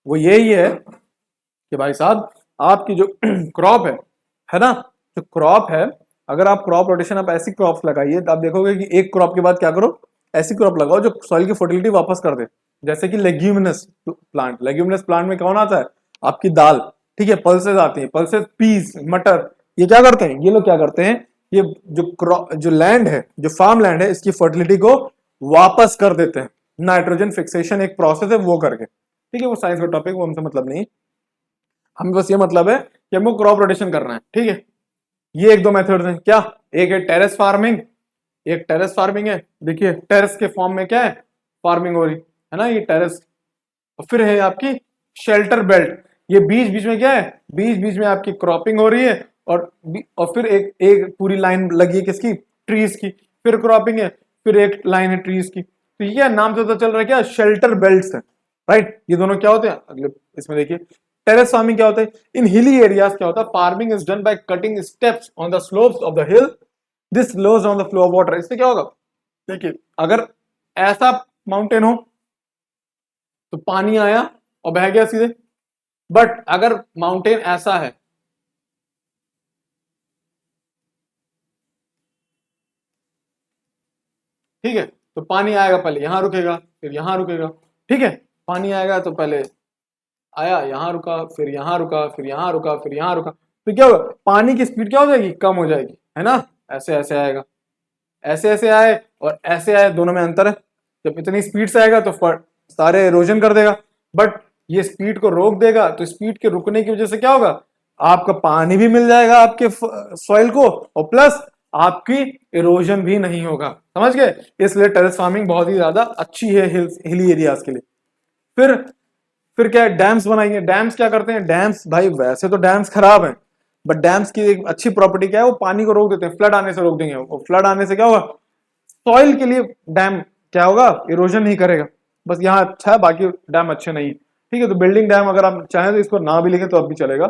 वो, यही है कि भाई साहब आपकी जो क्रॉप है ना, जो क्रॉप है, अगर आप क्रॉप रोटेशन, आप ऐसी क्रॉप्स लगाइए तो आप देखोगे कि एक क्रॉप के बाद क्या करो, ऐसी क्रॉप लगाओ जो सॉइल की फर्टिलिटी वापस कर दे। जैसे कि लेग्यूमिनस प्लांट, लेग्यूमिनस प्लांट में कौन आता है, आपकी दाल, ठीक है, पल्सेस आती है, पल्सेस, पीस, मटर, ये क्या करते हैं, ये लोग क्या करते हैं, ये जो क्रॉप, जो लैंड है, जो फार्म लैंड है, इसकी फर्टिलिटी को वापस कर देते हैं, नाइट्रोजन फिक्सेशन एक प्रोसेस है वो करके, ठीक है। वो साइंस का टॉपिक, वो हमसे मतलब नहीं, हमें बस ये मतलब है कि हमको क्रॉप रोटेशन करना है, ठीक है। ये एक दो मेथड्स हैं, क्या, एक है टेरेस फार्मिंग, एक टेरेस फार्मिंग है, देखिए टेरेस के फॉर्म में क्या है, फार्मिंग हो रही है ना, ये टेरेस। और फिर है आपकी शेल्टर बेल्ट, ये बीच बीच में क्या है, बीच बीच में आपकी क्रॉपिंग हो रही है, और फिर एक एक पूरी लाइन लगी है किसकी, ट्रीज की, फिर क्रॉपिंग है, फिर एक लाइन है ट्रीज की। तो ये नाम से पता चल रहा है क्या, शेल्टर बेल्ट्स है, राइट। ये दोनों क्या होते हैं, अगले इसमें देखिए टेरेस फार्मिंग क्या होता है, इन हिली एरियाज क्या होता है, farming is done by cutting steps on the slopes of the hill, this slows down the flow of water. इससे क्या होगा, देखिए अगर ऐसा माउंटेन हो तो पानी आया और बह गया सीधे, बट अगर माउंटेन ऐसा है, ठीक है, तो पानी आएगा पहले यहां रुकेगा, फिर यहां रुकेगा, ठीक है। पानी आएगा तो पहले आया, यहां रुका, फिर यहां रुका, फिर यहां रुका, फिर यहां रुका, तो क्या होगा, पानी की स्पीड क्या हो जाएगी, कम हो जाएगी, है ना। ऐसे ऐसे आएगा, ऐसे ऐसे आए और ऐसे आए, दोनों में अंतर है। जब इतनी स्पीड से आएगा तो सारे इरोजन कर देगा, बट ये स्पीड को रोक देगा, तो स्पीड के रुकने की वजह से क्या होगा, आपका पानी भी मिल जाएगा आपके सॉइल को, और प्लस आपकी इरोजन भी नहीं होगा। समझ गए, इसलिए टेरेस फार्मिंग बहुत ही ज्यादा अच्छी है हिली एरियाज के लिए। फिर क्या है, डैम्स बनाएंगे। डैम्स क्या करते हैं, डैम्स भाई वैसे तो डैम्स खराब हैं, बट डैम्स की एक अच्छी प्रॉपर्टी क्या है, वो पानी को रोक देते हैं, फ्लड आने से रोक देंगे। वो फ्लड आने से क्या होगा, सॉइल के लिए डैम क्या होगा, इरोजन नहीं करेगा। बस यहाँ अच्छा है, बाकी डैम अच्छे नहीं है, ठीक है। तो बिल्डिंग डैम अगर आप चाहें तो इसको ना भी लिखें तो अब भी चलेगा,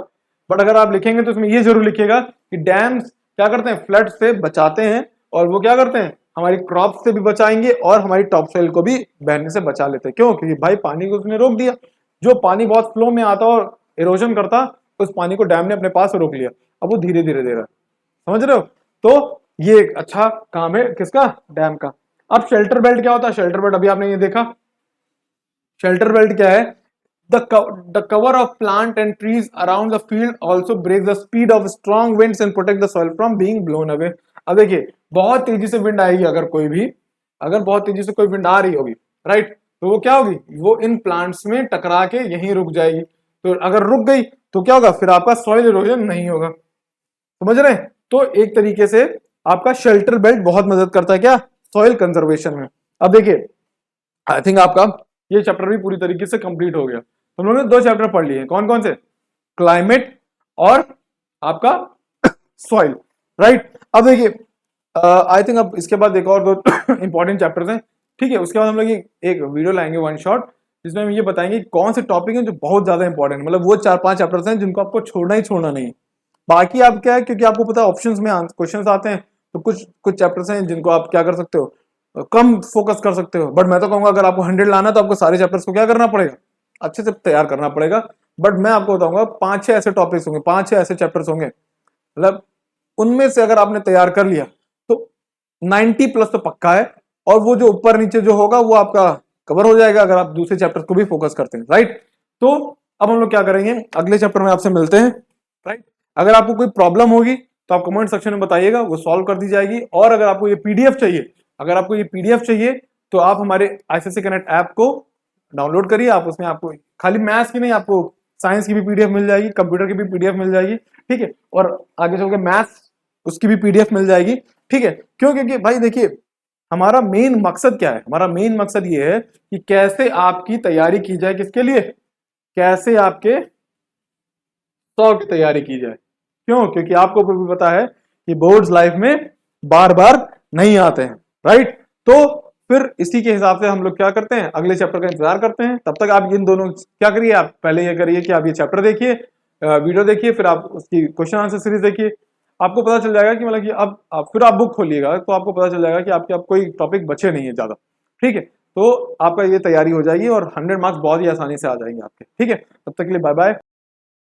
बट अगर आप लिखेंगे तो इसमें ये जरूर लिखिएगा कि डैम्स क्या करते हैं, फ्लड से बचाते हैं, और वो क्या करते हैं, हमारी क्रॉप से भी बचाएंगे और हमारी टॉप सोइल को भी बहने से बचा लेते हैं। क्यों? क्योंकि भाई पानी को उसने रोक दिया। जो पानी बहुत फ्लो में आता और इरोजन करता, उस पानी को डैम ने अपने पास रोक लिया, अब वो धीरे धीरे दे रहा है। समझ रहे हो? तो ये एक अच्छा काम है किसका, डैम का। अब शेल्टर बेल्ट क्या होता है? शेल्टर बेल्ट अभी आपने ये देखा, शेल्टर बेल्ट क्या है, the cover of plant and trees around the field also breaks the speed of strong winds and protect the soil from being blown away। अब देखिए बहुत तेजी से विंड आएगी, अगर बहुत तेजी से कोई विंड आ रही होगी, राइट, तो वो क्या होगी, वो इन प्लांट्स में टकरा के यहीं रुक जाएगी। तो अगर रुक गई तो क्या होगा, फिर आपका सॉइल इरोजन नहीं होगा। समझ रहे हैं? तो एक तरीके से आपका शेल्टर बेल्ट बहुत मदद करता है क्या, सॉइल कंजर्वेशन में। अब देखिए आई थिंक आपका ये चैप्टर भी पूरी तरीके से कंप्लीट हो गया। हम लोगों ने 2 चैप्टर पढ़ लिए, कौन कौन से, क्लाइमेट और आपका सॉइल, राइट। अब देखिए आई थिंक अब इसके बाद एक और 2 इंपॉर्टेंट चैप्टर्स हैं, ठीक है। उसके बाद हम लोग एक वीडियो लाएंगे वन शॉट, जिसमें हम ये बताएंगे कौन से टॉपिक हैं जो बहुत ज्यादा इंपॉर्टेंट, मतलब वो 4-5 चैप्टर्स हैं जिनको आपको छोड़ना ही छोड़ना नहीं। बाकी आप क्या है, क्योंकि आपको पता है ऑप्शंस में क्वेश्चंस आते हैं, तो कुछ चैप्टर्स हैं जिनको आप क्या कर सकते हो, कम फोकस कर सकते हो। बट मैं तो कहूंगा अगर आपको 100 लाना, तो आपको सारे चैप्टर्स को क्या करना पड़ेगा, अच्छे से तैयार करना पड़ेगा। बट मैं आपको बताऊंगा 5-6 ऐसे टॉपिक्स होंगे, 5-6 ऐसे चैप्टर्स होंगे, मतलब उनमें से अगर आपने तैयार कर लिया तो 90+ तो पक्का है, और वो जो ऊपर नीचे जो होगा वो आपका कवर हो जाएगा अगर आप दूसरे चैप्टर को भी फोकस करते हैं, राइट। तो अब हम लोग क्या करेंगे, अगले चैप्टर में आपसे मिलते हैं, राइट। अगर आपको कोई प्रॉब्लम होगी तो आप कमेंट सेक्शन में बताइएगा, वो सॉल्व कर दी जाएगी। और अगर आपको ये पीडीएफ चाहिए, तो आप हमारे आईसीएससी कनेक्ट ऐप को डाउनलोड करिए। आप उसमें आपको खाली मैथ्स की नहीं, आपको साइंस की भी पीडीएफ मिल जाएगी, कंप्यूटर की भी पीडीएफ मिल जाएगी, ठीक है। और आगे चल के मैथ्स उसकी भी पीडीएफ मिल जाएगी, ठीक है। क्यों? क्योंकि भाई देखिए हमारा मेन मकसद क्या है, हमारा मेन मकसद ये है कि कैसे आपकी तैयारी की जाए, किसके लिए, कैसे आपके 100 की तैयारी की जाए। क्यों? क्योंकि आपको भी पता है कि बोर्ड्स लाइफ में बार बार नहीं आते हैं, राइट। तो फिर इसी के हिसाब से हम लोग क्या करते हैं, अगले चैप्टर का इंतजार करते हैं। तब तक आप इन दोनों क्या करिए, आप पहले ये करिए कि आप ये चैप्टर देखिए, वीडियो देखिए, फिर आप उसकी क्वेश्चन आंसर सीरीज देखिए। आपको पता चल जाएगा कि मतलब कि अब फिर आप बुक खोलिएगा तो आपको पता चल जाएगा कि आपके अब कोई टॉपिक बचे नहीं है ज्यादा, ठीक है। तो आपका ये तैयारी हो जाएगी और 100 मार्क्स बहुत ही आसानी से आ जाएंगे आपके, ठीक है। तब तक के लिए बाय बाय।